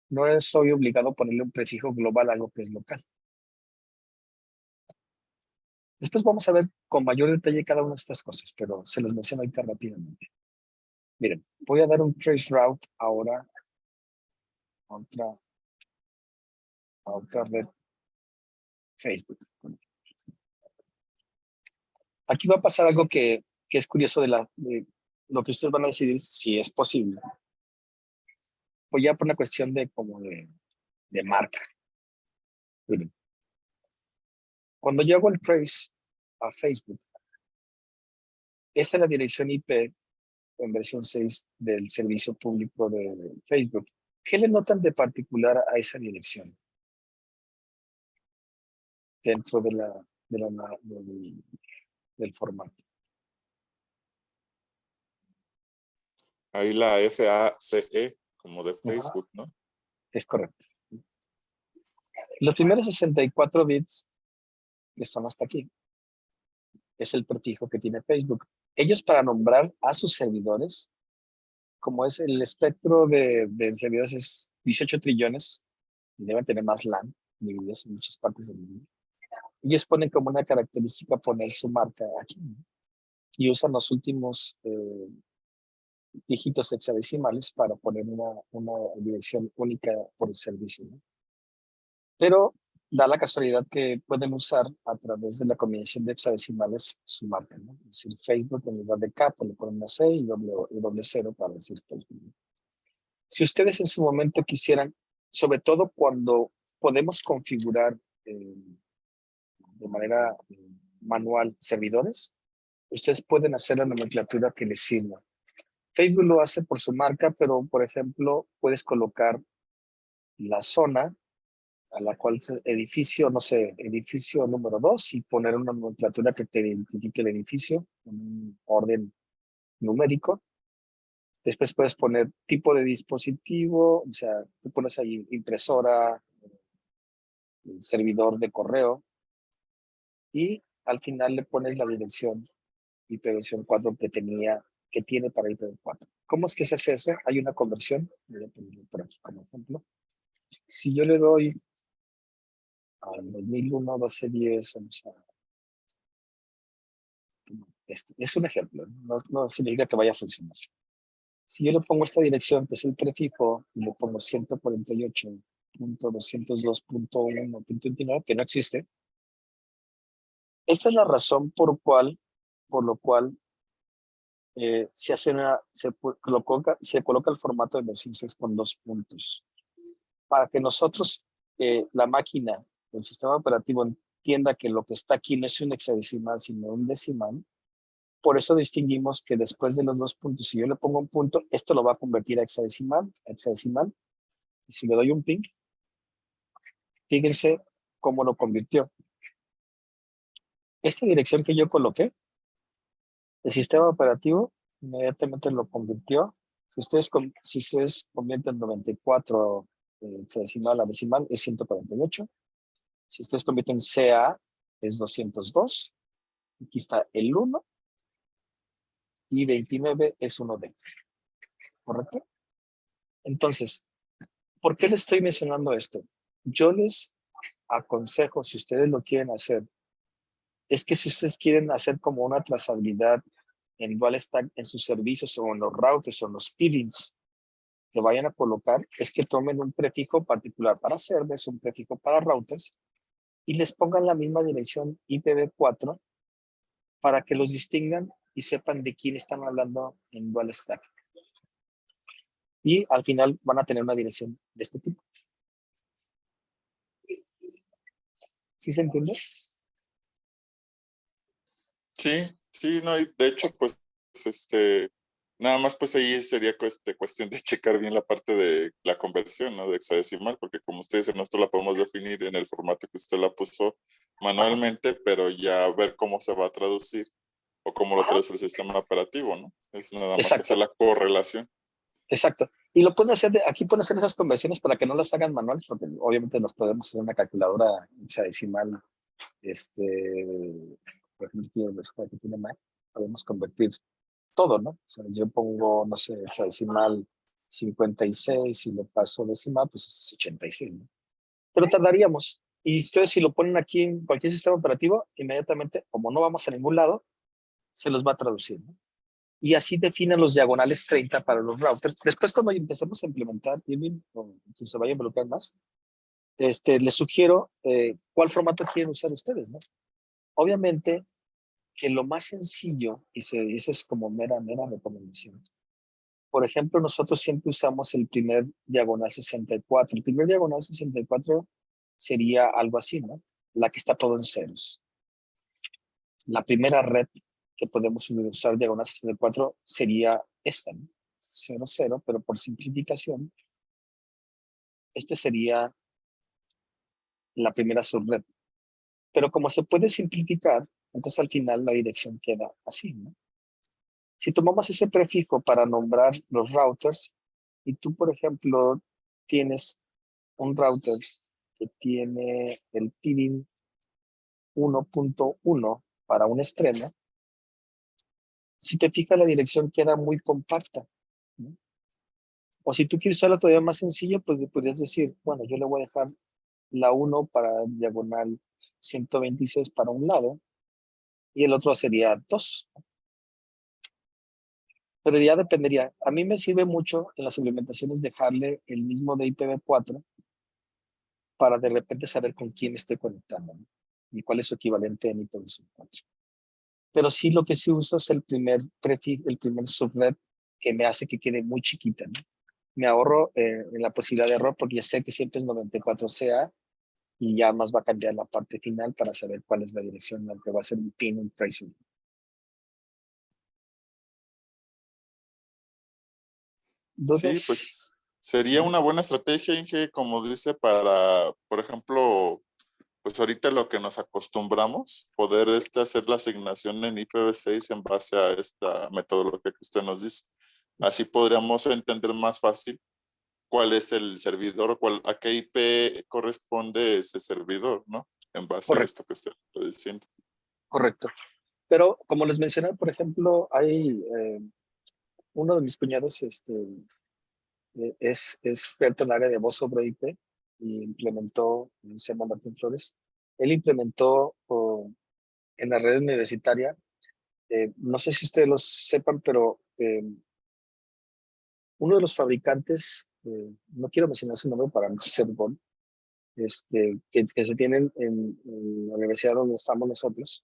No soy obligado a ponerle un prefijo global a algo que es local. Después vamos a ver con mayor detalle cada una de estas cosas, pero se los menciono ahorita rápidamente. Miren, voy a dar un trace route ahora a otra red Facebook. Aquí va a pasar algo que es curioso lo que ustedes van a decidir si es posible. Pues ya por una cuestión de como de marca. Miren, cuando yo hago el trace a Facebook, esta es la dirección IP en versión 6 del servicio público de Facebook. ¿Qué le notan de particular a esa dirección? Dentro de del formato. Ahí la FACE, como de Facebook, ¿no? Es correcto. Los primeros 64 bits que están hasta aquí es el prefijo que tiene Facebook. Ellos, para nombrar a sus servidores, como es el espectro de servidores es 18 trillones, y deben tener más LAN divididos en muchas partes del mundo. Ellos ponen como una característica poner su marca aquí, ¿no? Y usan los últimos dígitos hexadecimales para poner una dirección única por el servicio, ¿no? Pero da la casualidad que pueden usar a través de la combinación de hexadecimales su marca, ¿no? Es decir, Facebook en lugar de K, pues le ponen una C y doble cero para decir Facebook. Si ustedes en su momento quisieran, sobre todo cuando podemos configurar de manera manual servidores, ustedes pueden hacer la nomenclatura que les sirva. Facebook lo hace por su marca, pero por ejemplo, puedes colocar la zona a la cual edificio, no sé, edificio número 2 y poner una nomenclatura que te identifique el edificio en un orden numérico. Después puedes poner tipo de dispositivo, o sea, tú pones ahí impresora, servidor de correo y al final le pones la dirección IPv4 que tiene para IPv4. ¿Cómo es que se hace eso? Hay una conversión, voy a ponerlo por aquí como ejemplo. Si yo le doy al 2001, 1210, esto es un ejemplo, no significa que vaya a funcionar. Si yo le pongo esta dirección, que es el prefijo, y le pongo 148.202.1.29, que no existe, esta es la razón por lo cual se coloca el formato de versión 6 con 2 puntos. Para que nosotros, la máquina, el sistema operativo entienda que lo que está aquí no es un hexadecimal, sino un decimal. Por eso distinguimos que después de los 2 puntos, si yo le pongo un punto, esto lo va a convertir a hexadecimal. Y si le doy un ping, fíjense cómo lo convirtió. Esta dirección que yo coloqué, el sistema operativo inmediatamente lo convirtió. Si ustedes convierten 94 hexadecimal a decimal, es 148. Si ustedes convierten CA, es 202. Aquí está el 1. Y 29 es 1D. ¿Correcto? Entonces, ¿por qué les estoy mencionando esto? Yo les aconsejo, si ustedes lo quieren hacer, es que si ustedes quieren hacer como una trazabilidad en dual stack en sus servicios o en los routers o en los peerings que vayan a colocar, es que tomen un prefijo particular para servers, un prefijo para routers y les pongan la misma dirección IPv4 para que los distingan y sepan de quién están hablando en dual stack. Y al final van a tener una dirección de este tipo. ¿Sí se entiende? Sí, no, y de hecho, pues, nada más pues ahí sería cuestión de checar bien la parte de la conversión, ¿no? De hexadecimal, porque como usted dice, nosotros la podemos definir en el formato que usted la puso manualmente, pero ya ver cómo se va a traducir o cómo lo traduce el sistema operativo, ¿no? Es nada más hacer la correlación. Exacto. Y lo pueden hacer, aquí pueden hacer esas conversiones para que no las hagan manuales, porque obviamente nos podemos hacer una calculadora hexadecimal, por ejemplo, esta que tiene Mac, podemos convertir todo, ¿no? O sea, yo pongo, no sé, hexadecimal 56 y le paso decimal, pues es 86, ¿no? Pero tardaríamos. Y ustedes si lo ponen aquí en cualquier sistema operativo, inmediatamente, como no vamos a ningún lado, se los va a traducir, ¿no? Y así definen los diagonales 30 para los routers. Después, cuando empecemos a implementar, o que se vaya a involucrar más, les sugiero cuál formato quieren usar ustedes, ¿no? Obviamente, que lo más sencillo, y esa es como mera recomendación. Por ejemplo, nosotros siempre usamos el primer diagonal 64. El primer diagonal 64 sería algo así, ¿no? La que está todo en ceros. La primera red que podemos usar diagonal 64 sería esta, ¿no? 0, 0, pero por simplificación, este sería la primera subred. Pero como se puede simplificar, entonces al final la dirección queda así, ¿no? Si tomamos ese prefijo para nombrar los routers, y tú, por ejemplo, tienes un router que tiene el PIN 1.1 para un extremo, si te fijas la dirección queda muy compacta, ¿no? O si tú quieres usarla todavía más sencillo, pues le podrías decir, bueno, yo le voy a dejar la 1 para diagonal 126 para un lado, y el otro sería 2. Pero ya dependería. A mí me sirve mucho en las implementaciones dejarle el mismo de IPv4 para de repente saber con quién estoy conectando, ¿no? Y cuál es su equivalente en IPv4. Pero sí lo que sí uso es el primer prefijo, el primer subnet que me hace que quede muy chiquita, ¿no? Me ahorro en la posibilidad de error porque ya sé que siempre es 94CA y ya más va a cambiar la parte final para saber cuál es la dirección en la que va a ser mi pin un tracing. Sí, ¿Dudas? pues sería una buena estrategia, Inge, como dice, para, por ejemplo, pues ahorita lo que nos acostumbramos, poder hacer la asignación en IPv6 en base a esta metodología que usted nos dice. Así podríamos entender más fácil cuál es el servidor, a qué IP corresponde ese servidor, ¿no? En base a Correcto, esto que usted está diciendo. correcto. Pero como les mencioné, por ejemplo, hay uno de mis cuñados es experto en el área de voz sobre IP y implementó, se llama Martín Flores, él implementó en la red universitaria, no sé si ustedes lo sepan, pero uno de los fabricantes, no quiero mencionar su nombre para no ser gol, que se tienen en la universidad donde estamos nosotros,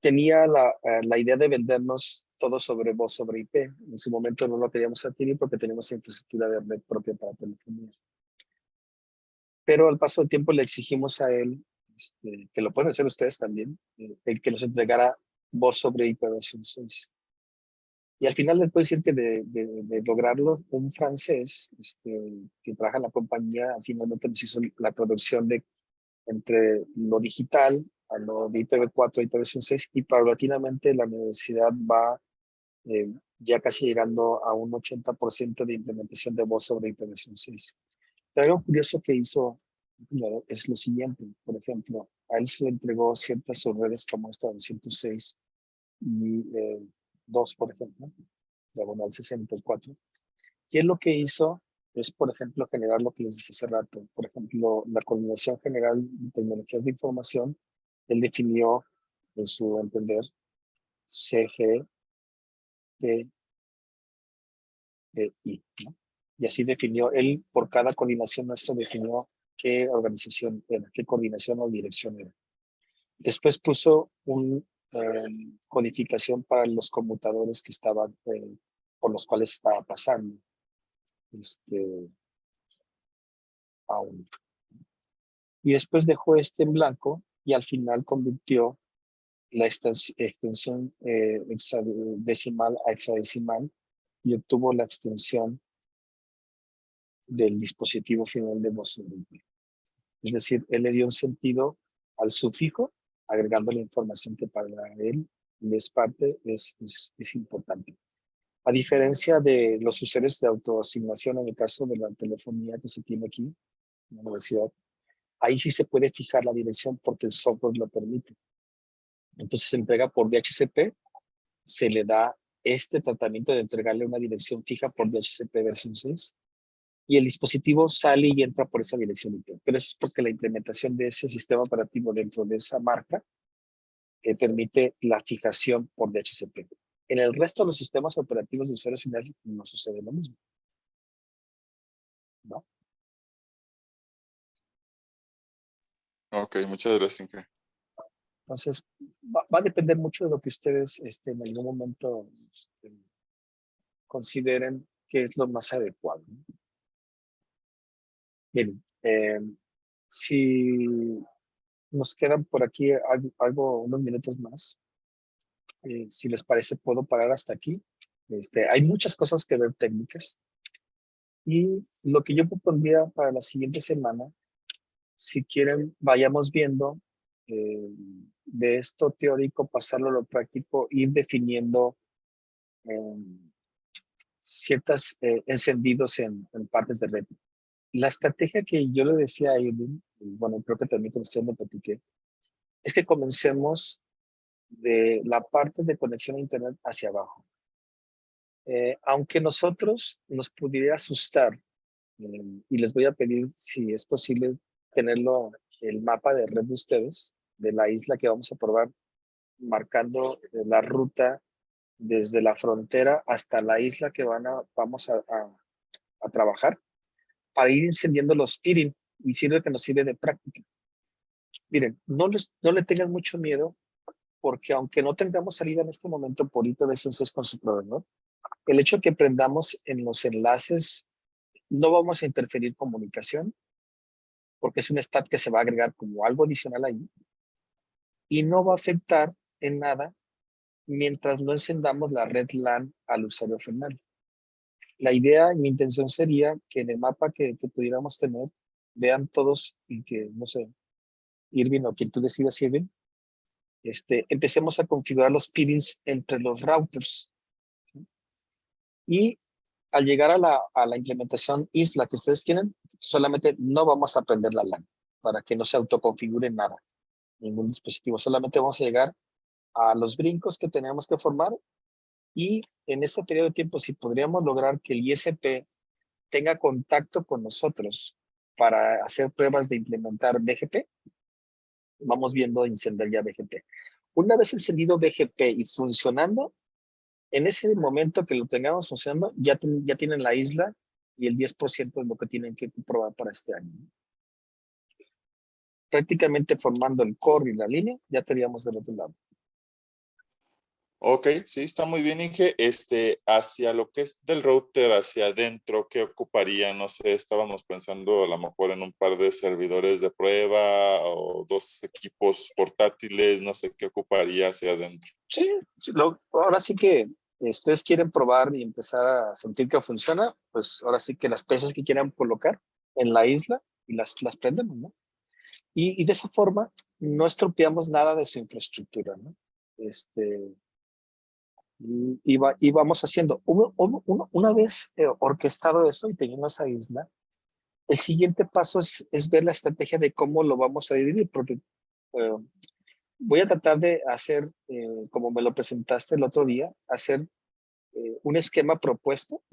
tenía la idea de vendernos todo sobre voz sobre IP. En su momento no lo queríamos adquirir porque teníamos infraestructura de red propia para telefonía. Pero al paso del tiempo le exigimos a él, que lo pueden hacer ustedes también, el que nos entregara voz sobre IP versión 6. Y al final les puedo decir que de lograrlo, un francés que trabaja en la compañía finalmente nos hizo la traducción de entre lo digital a lo de IPv4 a IPv6 y paulatinamente la universidad va ya casi llegando a un 80% de implementación de voz sobre IPv6. Pero algo curioso que hizo es lo siguiente, por ejemplo, a él se le entregó ciertas subredes como esta 206 y 2, por ejemplo, diagonal 64. Y él lo que hizo es, por ejemplo, generar lo que les dije hace rato. Por ejemplo, la Coordinación General de Tecnologías de Información, él definió, en su entender, CG, T, I, ¿no? Y así definió, él por cada coordinación nuestra definió qué organización era, qué coordinación o dirección era. Después puso una codificación para los conmutadores que estaban, por los cuales estaba pasando aún. Y después dejó en blanco y al final convirtió la extensión decimal a hexadecimal y obtuvo la extensión del dispositivo final de voz sobre IP. Es decir, él le dio un sentido al sufijo, agregando la información que para él es parte, es importante. A diferencia de los usuarios de autoasignación, en el caso de la telefonía que se tiene aquí en la universidad, ahí sí se puede fijar la dirección porque el software lo permite. Entonces se entrega por DHCP, se le da este tratamiento de entregarle una dirección fija por DHCP versión 6 y el dispositivo sale y entra por esa dirección IP. Pero eso es porque la implementación de ese sistema operativo dentro de esa marca permite la fijación por DHCP. En el resto de los sistemas operativos de usuarios finales no sucede lo mismo, ¿no? Ok, muchas gracias, Inge. Entonces, va a depender mucho de lo que ustedes en algún momento consideren que es lo más adecuado, ¿no? Bien, si nos quedan por aquí unos minutos más, si les parece, puedo parar hasta aquí. Hay muchas cosas que ver técnicas. Y lo que yo propondría para la siguiente semana, si quieren, vayamos viendo de esto teórico, pasarlo a lo práctico, ir definiendo ciertos encendidos en partes de red. La estrategia que yo le decía a Irving, y bueno, creo que también con usted me platiqué, es que comencemos de la parte de conexión a Internet hacia abajo. Aunque nosotros nos pudiera asustar, y les voy a pedir si es posible tenerlo, el mapa de red de ustedes, de la isla que vamos a probar, marcando la ruta desde la frontera hasta la isla que vamos a trabajar, para ir encendiendo los peering, y sirve que nos sirve de práctica. Miren, no le tengan mucho miedo, porque aunque no tengamos salida en este momento por IPv6 con su proveedor, el hecho de que prendamos en los enlaces, no vamos a interferir comunicación, porque es un stat que se va a agregar como algo adicional ahí, y no va a afectar en nada mientras no encendamos la red LAN al usuario final. La idea y mi intención sería que en el mapa que pudiéramos tener, vean todos y que, no sé, Irving o quien tú decidas, Irving, empecemos a configurar los peerings entre los routers. Y al llegar a la implementación isla que ustedes tienen, solamente no vamos a prender la LAN para que no se autoconfigure nada, ningún dispositivo. Solamente vamos a llegar a los brincos que tenemos que formar, y en este periodo de tiempo, si podríamos lograr que el ISP tenga contacto con nosotros para hacer pruebas de implementar BGP, vamos viendo encender ya BGP. Una vez encendido BGP y funcionando, en ese momento que lo tengamos funcionando, ya tienen la isla, y el 10% es lo que tienen que probar para este año. Prácticamente formando el core y la línea, ya estaríamos del otro lado. Ok, sí, está muy bien, Inge. Hacia lo que es del router hacia adentro, ¿qué ocuparía? No sé, estábamos pensando a lo mejor en un par de servidores de prueba o 2 equipos portátiles, no sé qué ocuparía hacia adentro. Sí, ahora sí que ustedes quieren probar y empezar a sentir que funciona, pues ahora sí que las piezas que quieran colocar en la isla y las prendemos, ¿no? Y de esa forma no estropeamos nada de su infraestructura, ¿no? Y vamos haciendo. Una vez orquestado eso y teniendo esa isla, el siguiente paso es ver la estrategia de cómo lo vamos a dividir, porque voy a tratar de hacer, como me lo presentaste el otro día, hacer un esquema propuesto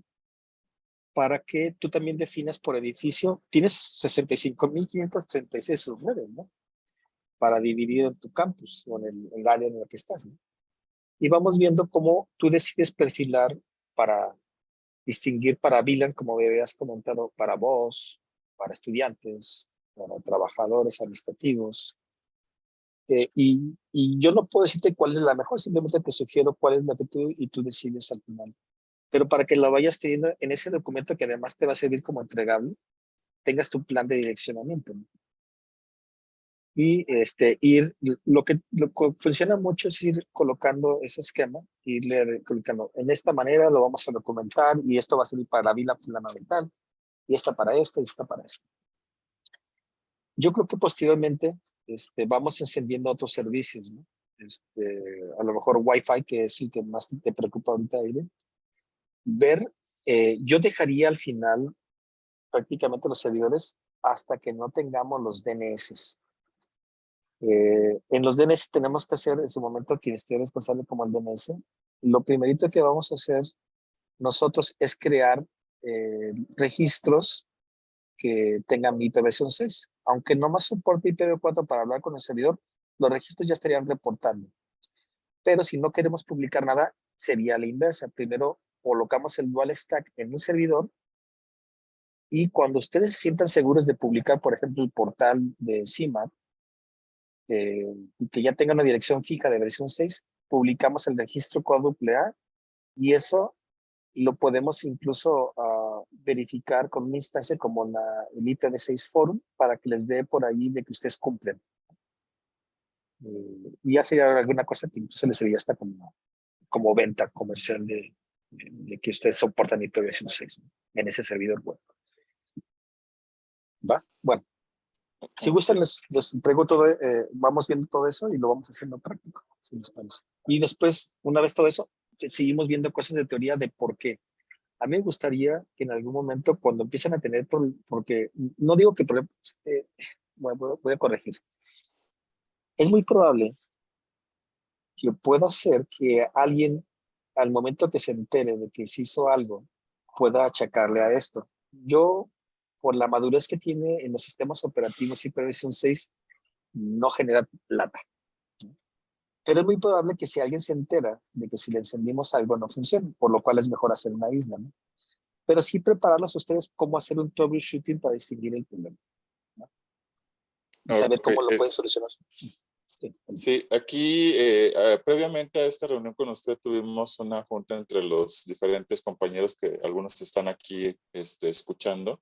para que tú también definas por edificio. Tienes 65.536 subredes, ¿no? Para dividir en tu campus o en el área en la que estás, ¿no? Y vamos viendo cómo tú decides perfilar para distinguir para VLAN, como habías comentado, para vos, para estudiantes, para trabajadores administrativos. Y yo no puedo decirte cuál es la mejor, simplemente te sugiero cuál es la que tú decides al final. Pero para que la vayas teniendo en ese documento, que además te va a servir como entregable, tengas tu plan de direccionamiento, ¿no? Y lo que funciona mucho es ir colocando ese esquema, irle colocando en esta manera, lo vamos a documentar, y esto va a servir para la vila fulana de tal, y esta para esto, y esta para esto. Yo creo que posteriormente vamos encendiendo otros servicios, ¿no? A lo mejor Wi-Fi, que es el que más te preocupa ahorita, Irene. Yo dejaría al final prácticamente los servidores hasta que no tengamos los DNS. En los DNS tenemos que hacer, en su momento, quien esté responsable como el DNS, lo primerito que vamos a hacer nosotros es crear registros que tengan IPv6. Aunque no más soporte IPv4 para hablar con el servidor, los registros ya estarían reportando. Pero si no queremos publicar nada, sería la inversa. Primero colocamos el dual stack en un servidor, y cuando ustedes se sientan seguros de publicar, por ejemplo, el portal de CIMAP, y que ya tenga una dirección fija de versión 6, publicamos el registro QAA y eso lo podemos incluso verificar con una instancia como el IPv6 Forum para que les dé por ahí de que ustedes cumplen. Y ya sería alguna cosa que incluso les sería hasta como venta comercial de que ustedes soportan IPv6 en ese servidor web. ¿Va? Bueno, si gustan les traigo todo, vamos viendo todo eso y lo vamos haciendo práctico, si les parece. Y después, una vez todo eso, seguimos viendo cosas de teoría de por qué. A mí me gustaría que en algún momento, cuando empiecen a tener, porque no digo que problemas, voy a corregir. Es muy probable que pueda ser que alguien, al momento que se entere de que se hizo algo, pueda achacarle a esto. Yo, por la madurez que tiene en los sistemas operativos IPv6, no genera plata. Pero es muy probable que si alguien se entera de que si le encendimos algo no funciona, por lo cual es mejor hacer una isla, ¿no? Pero sí prepararlos a ustedes cómo hacer un troubleshooting para distinguir el problema, ¿no? Y saber cómo lo pueden solucionar. Sí, aquí previamente a esta reunión con usted tuvimos una junta entre los diferentes compañeros que algunos están aquí escuchando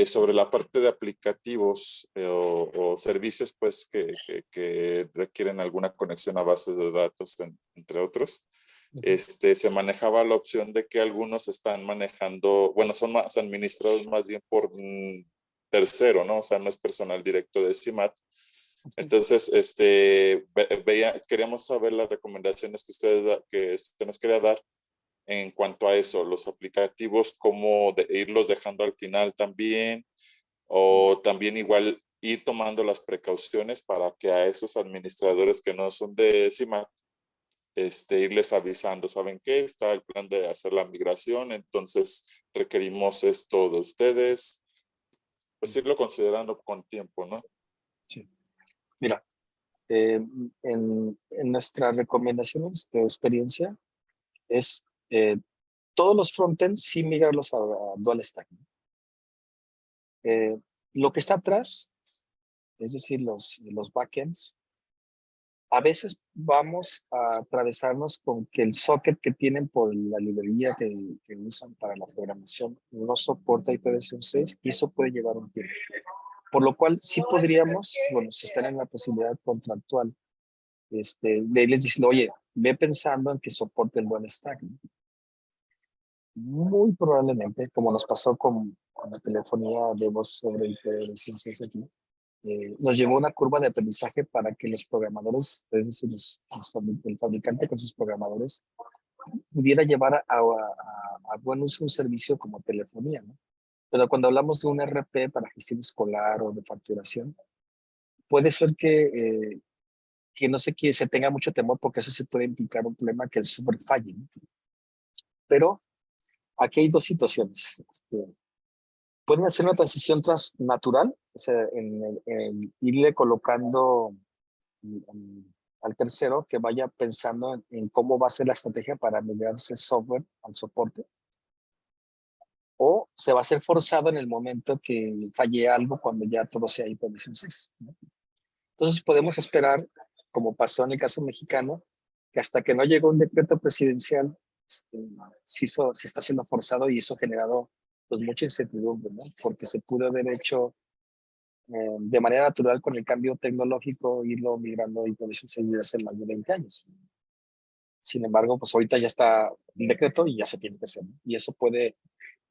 sobre la parte de aplicativos o servicios pues que requieren alguna conexión a bases de datos entre otros. Se manejaba la opción de que algunos están manejando, bueno, son más administrados más bien por tercero, ¿no? O sea, no es personal directo de CIMAT. Entonces, queríamos saber las recomendaciones que usted nos quería dar en cuanto a eso, los aplicativos, cómo irlos dejando al final también, o también igual ir tomando las precauciones para que a esos administradores que no son de CIMAT, irles avisando, ¿saben qué? Está el plan de hacer la migración, entonces requerimos esto de ustedes, pues irlo considerando con tiempo, ¿no? Sí. Mira, en nuestras recomendaciones de experiencia es todos los frontends sí migrarlos a dual stack. Lo que está atrás, es decir, los backends, a veces vamos a atravesarnos con que el socket que tienen por la librería que usan para la programación no soporta IPv6 y eso puede llevar un tiempo. Por lo cual sí podríamos, bueno, si están en la posibilidad contractual, de irles diciendo, oye, ve pensando en que soporte el buen stack, ¿no? Muy probablemente, como nos pasó con la telefonía de voz sobre IPv6 aquí, nos llevó una curva de aprendizaje para que los programadores, es decir, el fabricante con sus programadores, pudiera llevar a buen uso un servicio como telefonía, ¿no? Pero cuando hablamos de un RP para gestión escolar o de facturación, puede ser que no sé, que se tenga mucho temor porque eso sí puede implicar un problema que el software falle, ¿no? Pero aquí hay dos situaciones. Pueden hacer una transición natural, o sea, en irle colocando al tercero que vaya pensando en cómo va a ser la estrategia para migrarse el software al soporte, o se va a hacer forzado en el momento que falle algo cuando ya todo sea IPv6, ¿no? Entonces podemos esperar, como pasó en el caso mexicano, que hasta que no llegó un decreto presidencial, se está siendo forzado y eso ha generado pues mucha incertidumbre, ¿no? Porque se pudo haber hecho de manera natural con el cambio tecnológico, irlo migrando a IPv6 desde hace más de 20 años. Sin embargo, pues ahorita ya está el decreto y ya se tiene que hacer, ¿no? Y eso puede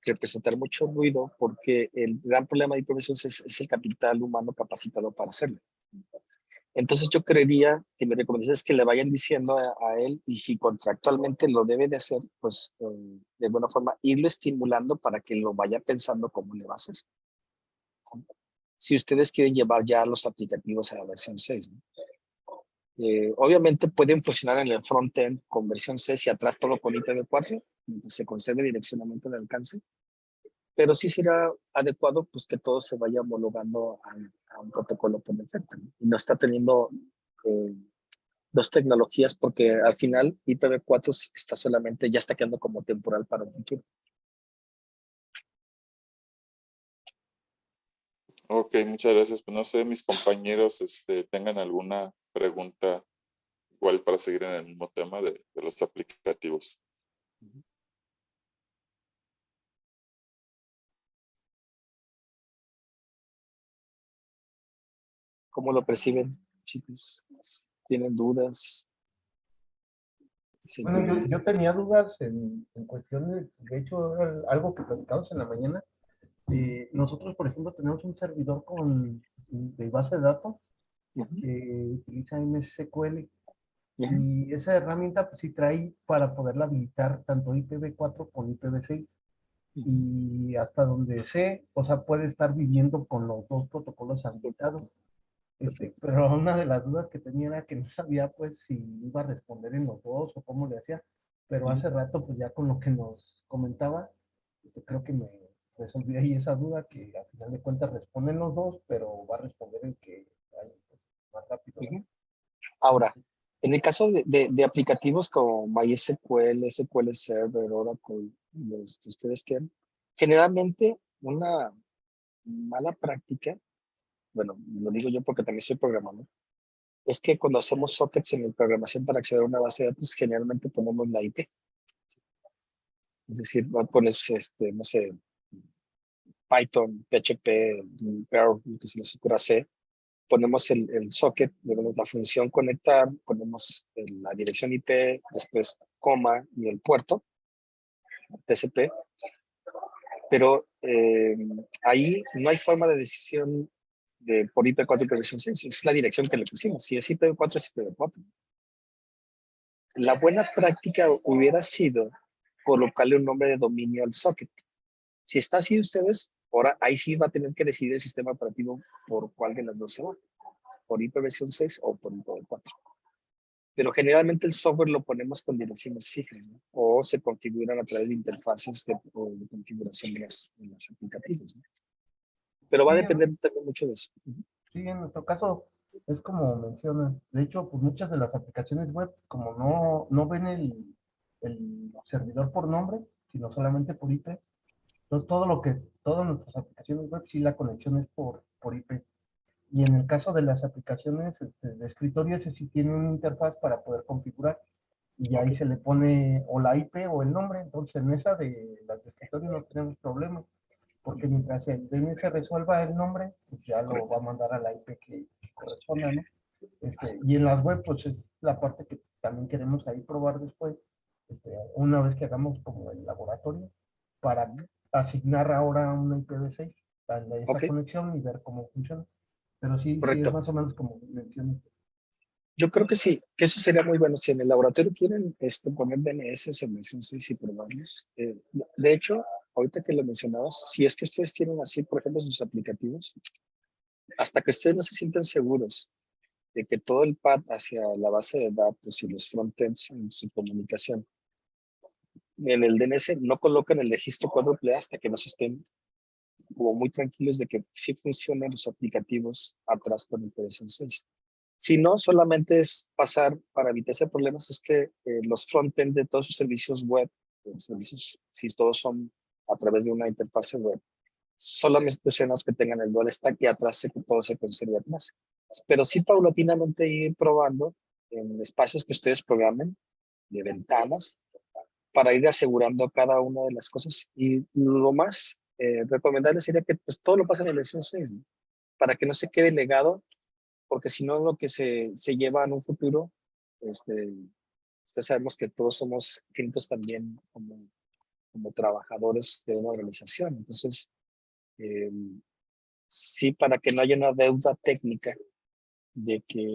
representar mucho ruido porque el gran problema de IPv6 es el capital humano capacitado para hacerlo. Entonces yo creería que mi recomendación es que le vayan diciendo a él y si contractualmente lo debe de hacer, pues de alguna forma irlo estimulando para que lo vaya pensando cómo le va a hacer. Si ustedes quieren llevar ya los aplicativos a la versión 6, ¿no? Obviamente pueden funcionar en el frontend con versión 6 y atrás todo con IPv4, mientras se conserve direccionamiento de alcance, pero sí será adecuado pues que todo se vaya homologando a un protocolo por defecto, ¿no? Y no está teniendo dos tecnologías porque al final IPv4 está solamente, ya está quedando como temporal para un futuro. Ok, muchas gracias. Pues no sé, mis compañeros tengan alguna pregunta igual para seguir en el mismo tema de los aplicativos. ¿Cómo lo perciben, chicos? ¿Tienen dudas? Bueno, yo ¿Inquietudes? tenía dudas en cuestión de hecho, era algo que platicamos en la mañana. Nosotros, por ejemplo, tenemos un servidor de base de datos Ujú, que utiliza MSSQL ujú, y esa herramienta pues sí trae para poderla habilitar tanto IPv4 como IPv6 ujú. y hasta donde sé, o sea, puede estar viviendo con los dos protocolos habilitados. Perfecto. Pero una de las dudas que tenía era que no sabía pues si iba a responder en los dos o cómo le hacía, pero Ujú. hace rato pues ya con lo que nos comentaba, creo que me resolví ahí esa duda que al final de cuentas responden los dos, pero va a responder el que vaya, pues, más rápido, ¿no? Ujú. Ahora, en el caso de aplicativos como MySQL, SQL Server, Oracle, los que ustedes quieran, generalmente una mala práctica, bueno, lo digo yo porque también soy programador, es que cuando hacemos sockets en la programación para acceder a una base de datos, generalmente ponemos la IP. Es decir, pones, no sé, Python, PHP, Perl, lo que se les ocurra C, ponemos el socket, ponemos la función conectar, ponemos la dirección IP, después coma y el puerto, TCP, pero ahí no hay forma de decisión por IP4 y IPv6, es la dirección que le pusimos, si es IPv4 es IPv4. La buena práctica hubiera sido colocarle un nombre de dominio al socket. Si está así ustedes, ahora ahí sí va a tener que decidir el sistema operativo por cuál de las dos se va, por IPv6 o por IPv4. Pero generalmente el software lo ponemos con direcciones fijas, ¿no? O se configuran a través de interfaces de configuración de los aplicativos, ¿no? Pero va a Sí, depender también mucho de eso. sí, en nuestro caso es como mencionas. De hecho, pues muchas de las aplicaciones web, como no ven el servidor por nombre, sino solamente por IP, entonces todas nuestras aplicaciones web, sí la conexión es por IP. Y en el caso de las aplicaciones de escritorio, ese sí tiene una interfaz para poder configurar y ahí Ok, se le pone o la IP o el nombre. Entonces en esa de las de escritorio no tenemos problema, porque mientras el DNS resuelva el nombre, pues ya lo va correcto. a mandar a la IP que corresponda, ¿no? Y en las web, pues es la parte que también queremos ahí probar después, una vez que hagamos como el laboratorio, para asignar ahora una IPv6 a esa Ok, conexión y ver cómo funciona. Pero sí, sí, es correcto. más o menos como mencioné. Yo creo que sí, que eso sería muy bueno. Si en el laboratorio quieren poner DNS en versión 6 y probarlos. De hecho, ahorita que lo mencionabas, si es que ustedes tienen así, por ejemplo, sus aplicativos, hasta que ustedes no se sientan seguros de que todo el path hacia la base de datos y los frontends en su comunicación en el DNS no colocan el registro cuádruple A hasta que no se estén como muy tranquilos de que sí funcionan los aplicativos atrás con el IPv6. Si no, solamente es pasar para evitar ese problema, es que los frontend de todos sus servicios web, los servicios, si todos son a través de una interfase web, solamente sean los que tengan el dual stack y atrás que todo se conserve atrás. Pero sí paulatinamente ir probando en espacios que ustedes programen, de ventanas, para ir asegurando cada una de las cosas. Y lo más recomendable sería que pues, todo lo pasen en la versión 6, ¿no? Para que no se quede legado, porque si no lo que se lleva en un futuro, este, ustedes sabemos que todos somos finitos también como trabajadores de una organización. Entonces, eh, sí, para que no haya una deuda técnica de que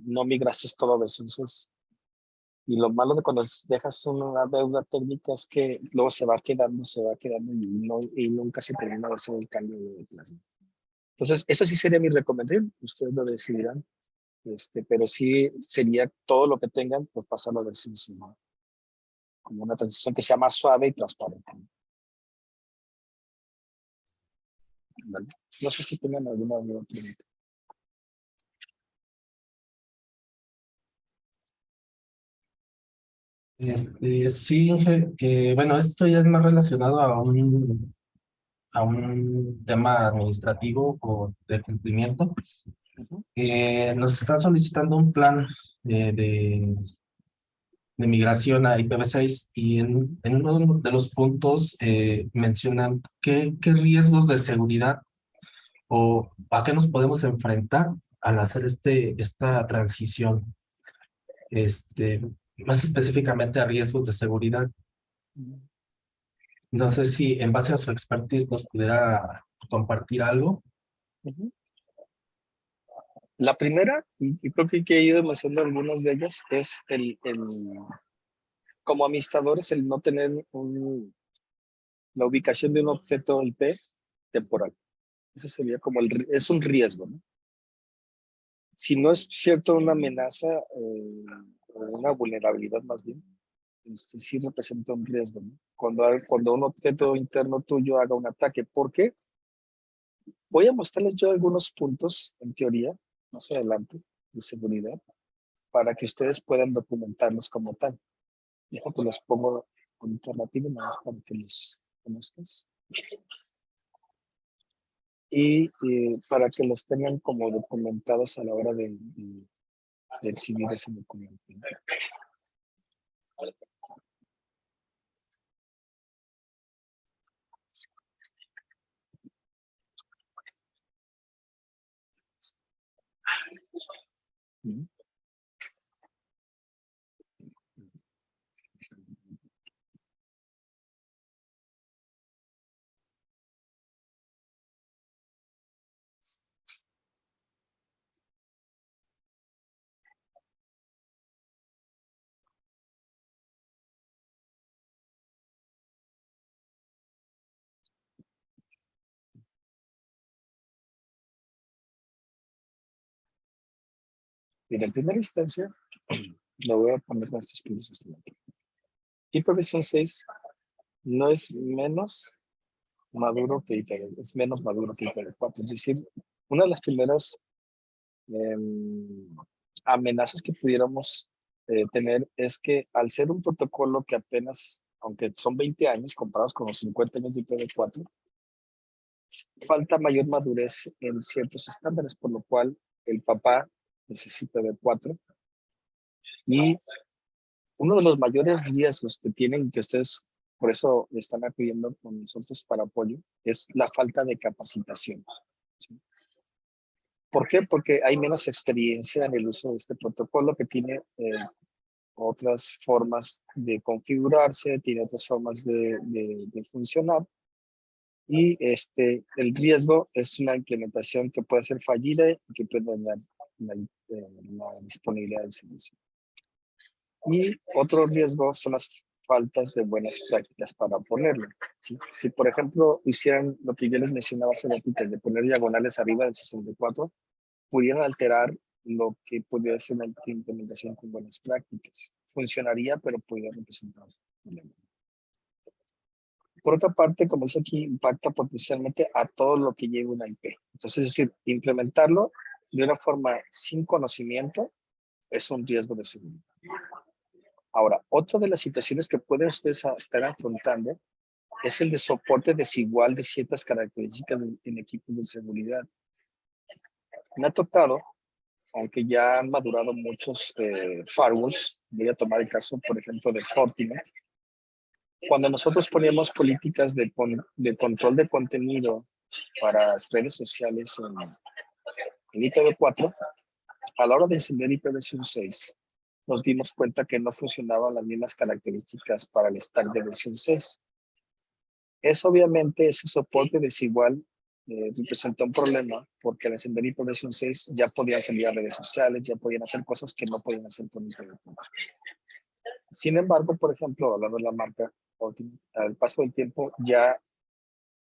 no migraste todo a versión 6. Y lo malo de cuando dejas una deuda técnica es que luego se va quedando y nunca se termina de hacer el cambio de plasma. Entonces, eso sí sería mi recomendación. Ustedes lo decidirán. Pero sí sería todo lo que tengan, pues pasarlo a versión 5, ¿no? Como una transición que sea más suave y transparente, ¿no? ¿Vale? No sé si tengan alguna pregunta. Sí, bueno, esto ya es más relacionado a a un tema administrativo o de cumplimiento. Ujú. Nos están solicitando un plan de migración a IPv6 y en uno de los puntos mencionan qué riesgos de seguridad o a qué nos podemos enfrentar al hacer esta transición, este, más específicamente a riesgos de seguridad. No sé si en base a su expertise nos pudiera compartir algo. Ujú. La primera, y creo que he ido mencionando algunas de ellas, es como administradores, el no tener la ubicación de un objeto IP temporal. Eso sería como es un riesgo, ¿no? Si no es cierto una amenaza o una vulnerabilidad más bien, sí representa un riesgo, ¿no? Cuando un objeto interno tuyo haga un ataque. ¿Por qué? Voy a mostrarles yo algunos puntos, en teoría, más adelante, de seguridad, para que ustedes puedan documentarlos como tal. Dejo que los pongo ahorita rápido, nada más para que los conozcas. Y para que los tengan como documentados a la hora de exhibir ese documento, ¿no? Ujú. Mira, en primera instancia, lo voy a poner en estos puntos hasta aquí. IPv6 no es menos maduro que IPv, es menos maduro que IPv4. Es decir, una de las primeras amenazas que pudiéramos tener es que al ser un protocolo que apenas, aunque son 20 años comparados con los 50 años de IPv4, falta mayor madurez en ciertos estándares, por lo cual el papá necesita IPv4. Y uno de los mayores riesgos que tienen, que ustedes por eso están acudiendo con nosotros para apoyo, es la falta de capacitación. ¿Sí? ¿Por qué? Porque hay menos experiencia en el uso de este protocolo que tiene otras formas de configurarse, tiene otras formas de funcionar. Y el riesgo es una implementación que puede ser fallida y que puede dañar la disponibilidad del servicio. Y otro riesgo son las faltas de buenas prácticas para ponerlo. ¿Sí? Si, por ejemplo, hicieran lo que yo les mencionaba hace ratito, de poner diagonales arriba del 64, pudieran alterar lo que pudiera ser una implementación con buenas prácticas. Funcionaría, pero podría representar un problema. Por otra parte, como dice aquí, impacta potencialmente a todo lo que lleve una IP. Entonces, es decir, implementarlo de una forma sin conocimiento es un riesgo de seguridad. Ahora, otra de las situaciones que pueden ustedes estar afrontando es el de soporte desigual de ciertas características en equipos de seguridad. Me ha tocado, aunque ya han madurado muchos firewalls, voy a tomar el caso, por ejemplo, de Fortinet. Cuando nosotros poníamos políticas de control de contenido para las redes sociales en IPv4, a la hora de encender IPv6, nos dimos cuenta que no funcionaban las mismas características para el stack de versión 6. Eso obviamente, ese soporte desigual representa un problema porque al encender IPv6 ya podían salir a redes sociales, ya podían hacer cosas que no podían hacer con IPv4. Sin embargo, por ejemplo, hablando de la marca, al paso del tiempo ya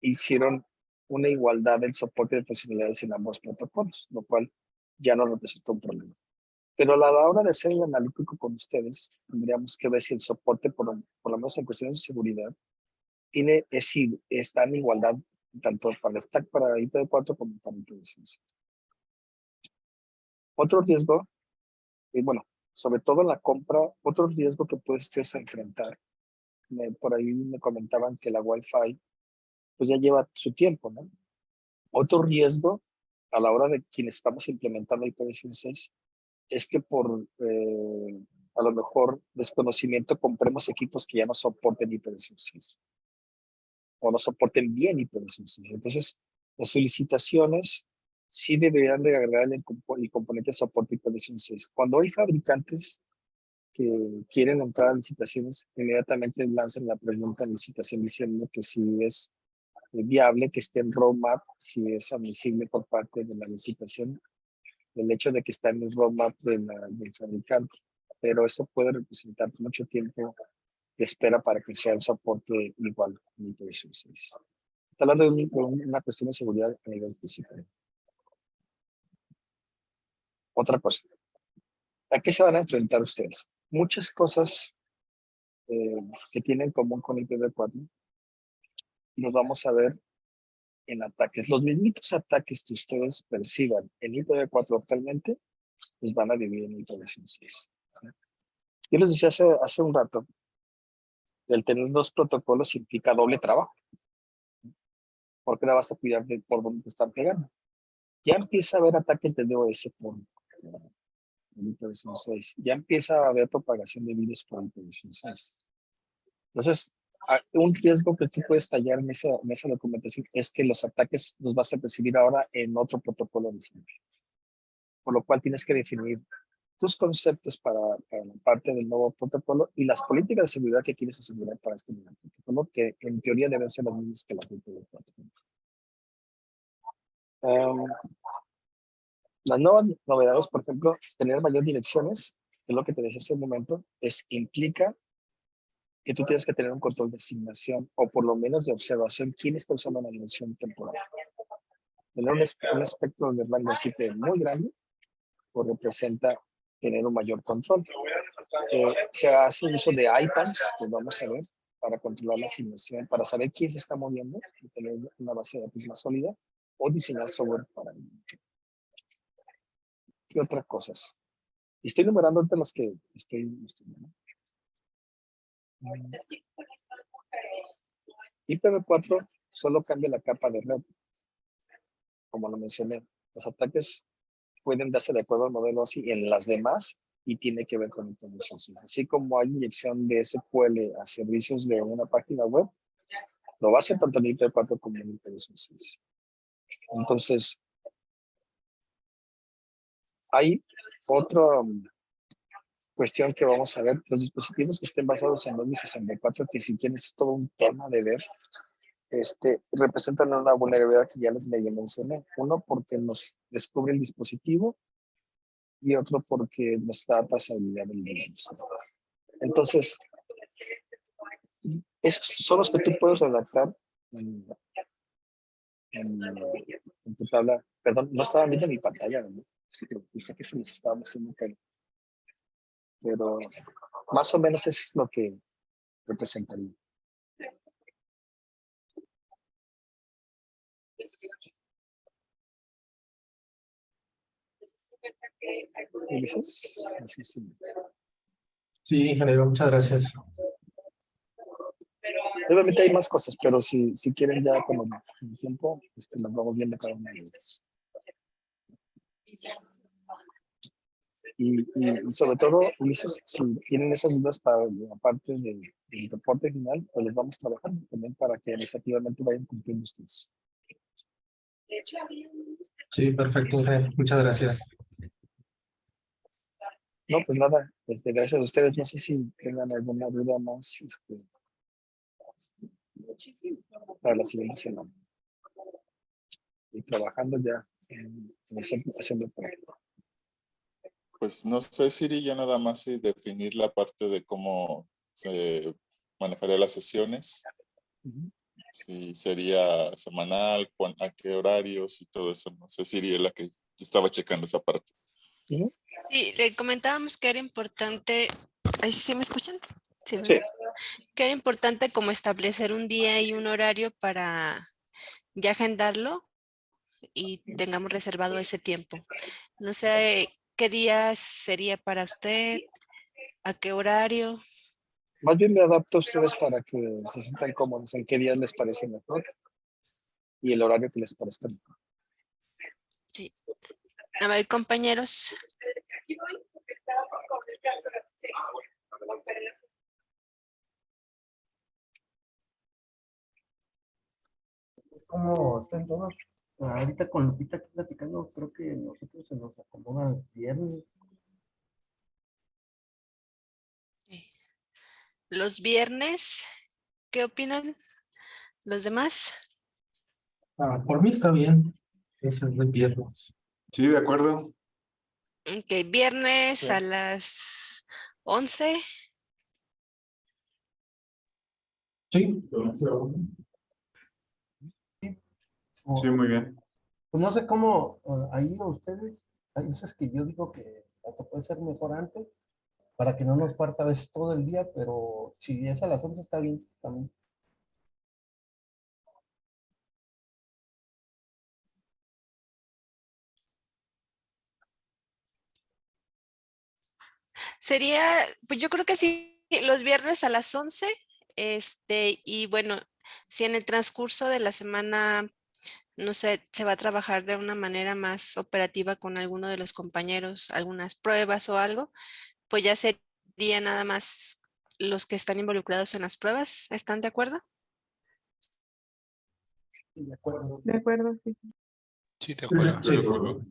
hicieron una igualdad del soporte de funcionalidades en ambos protocolos, lo cual ya no representa un problema. Pero a la hora de hacer el analítico con ustedes, tendríamos que ver si el soporte, por lo menos en cuestiones de seguridad, está en igualdad tanto para el stack para IPv4 como para IPv6. Otro riesgo, y bueno, sobre todo en la compra, otro riesgo que puedes enfrentar, por ahí me comentaban que la Wi-Fi pues ya lleva su tiempo, ¿no? Otro riesgo a la hora de quienes estamos implementando IPv6 es que por a lo mejor desconocimiento compremos equipos que ya no soporten IPv6 o no soporten bien IPv6. Entonces, las solicitaciones sí deberían de agregar el componente de soporte IPv6. Cuando hay fabricantes que quieren entrar a licitaciones, inmediatamente lanzan la pregunta en licitación diciendo que si es viable, que esté en roadmap, si es admisible por parte de la licitación, el hecho de que está en el roadmap del fabricante. Pero eso puede representar mucho tiempo de espera para que sea el soporte igual en IPv6. Está hablando de una cuestión de seguridad a nivel físico. Otra cosa, ¿a qué se van a enfrentar ustedes? Muchas cosas que tienen en común con IPv4 los vamos a ver en ataques. Los mismitos ataques que ustedes perciban en IPv4 actualmente, los van a vivir en IPv6. Yo les decía hace un rato, el tener dos protocolos implica doble trabajo. Porque la vas a cuidar de por dónde te están pegando. Ya empieza a haber ataques de DOS por IPv6. Ya empieza a haber propagación de virus por IPv6. Entonces, un riesgo que tú puedes tallar en esa documentación es que los ataques los vas a percibir ahora en otro protocolo adicional. Por lo cual tienes que definir tus conceptos para la parte del nuevo protocolo y las políticas de seguridad que quieres asegurar para este nuevo protocolo, que en teoría deben ser las mismas que las IPv4. Las nuevas novedades, por ejemplo, tener mayor direcciones, que es lo que te decía hace un momento, implica que tú tienes que tener un control de asignación o por lo menos de observación quién está usando una dirección temporal. Tener un espectro de rango IP muy grande pues representa tener un mayor control. Se hace uso de IPANS, pues vamos a ver, para controlar la asignación, para saber quién se está moviendo y tener una base de datos más sólida o diseñar software para ello. ¿Qué otras cosas? Y estoy numerando ahorita las que estoy investigando. IPv4 solo cambia la capa de red. Como lo mencioné, los ataques pueden darse de acuerdo al modelo así en las demás y tiene que ver con IPv6. Así como hay inyección de SQL a servicios de una página web, lo va a hacer tanto en IPv4 como en IPv6. Entonces, hay otra cuestión que vamos a ver. Los dispositivos que estén basados en 2064, que si tienes todo un tema de ver, representan una vulnerabilidad que ya les medio mencioné. Uno, porque nos descubre el dispositivo y otro porque nos da trazabilidad del virus. Entonces, esos son los que tú puedes redactar en tu tabla. Perdón, no estaba viendo mi pantalla, ¿no? Sí, pensé que se nos estaba haciendo pero más o menos eso es lo que representaría. ¿Ulises? Sí, ingeniero, muchas gracias. Obviamente hay más cosas, pero si quieren ya con el tiempo, las vamos viendo cada una de ellas. Y sobre todo, Ulises, si tienen esas dudas para la parte del reporte final, pues les vamos trabajando también para que administrativamente vayan cumpliendo ustedes. Sí, perfecto, ingeniero. Muchas gracias. No, pues nada, gracias a ustedes. No sé si tengan alguna duda más para la siguiente semana. Y trabajando ya haciendo el proyecto. Pues no sé, Siri, ya nada más definir la parte de cómo se manejaría las sesiones. Si sería semanal, a qué horarios y todo eso. No sé, Siri es la que estaba checando esa parte. Sí, le comentábamos que era importante. ¿Sí me escuchan? Sí, Sí. Que era importante como establecer un día y un horario para ya agendarlo y tengamos reservado ese tiempo. No sé qué día sería para usted, a qué horario. Más bien me adapto a ustedes para que se sientan cómodos en qué días les parece mejor. y el horario que les parezca mejor. Sí. A ver, compañeros. ¿Cómo están todos? Ahorita con Lupita aquí platicando, creo que nosotros se nos acomoda el viernes. Los viernes, ¿qué opinan los demás? Por mí está bien. Es el viernes. Sí, de acuerdo. Ok, viernes Sí. a las 11. Sí. O, Sí, muy bien. pues no sé cómo ahí ustedes, hay veces que yo digo que hasta puede ser mejor antes, para que no nos parta a veces todo el día, pero si es a las 11 está bien también. Sería, pues yo creo que sí, los viernes a las 11. Y bueno, si en el transcurso de la semana, no sé, se va a trabajar de una manera más operativa con alguno de los compañeros, algunas pruebas o algo, pues ya sería nada más los que están involucrados en las pruebas. ¿Están de acuerdo? Sí, de acuerdo. De acuerdo, sí. Sí, de acuerdo. Estoy de acuerdo.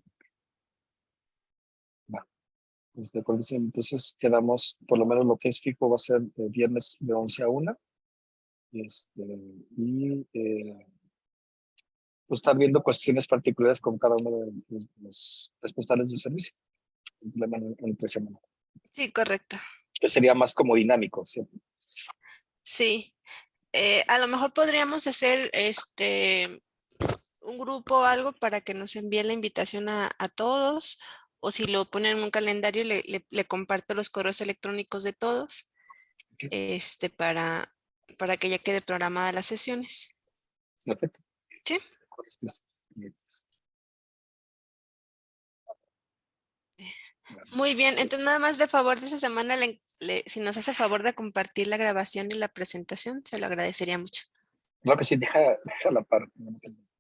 Pues de acuerdo, sí, entonces quedamos, por lo menos lo que es fijo va a ser de viernes de 11 a 1. Y pues estar viendo cuestiones particulares con cada uno de los responsables del servicio. Entre semana. Sí, correcto. Que sería más como dinámico, ¿cierto? Sí. A lo mejor podríamos hacer un grupo o algo para que nos envíen la invitación a todos, o si lo ponen en un calendario, le comparto los correos electrónicos de todos, Ok. para que ya quede programada las sesiones. Perfecto. Sí. Pues, Muy bien, entonces nada más de favor de esa semana, si nos hace favor de compartir la grabación y la presentación, se lo agradecería mucho. Claro que sí, deja la par.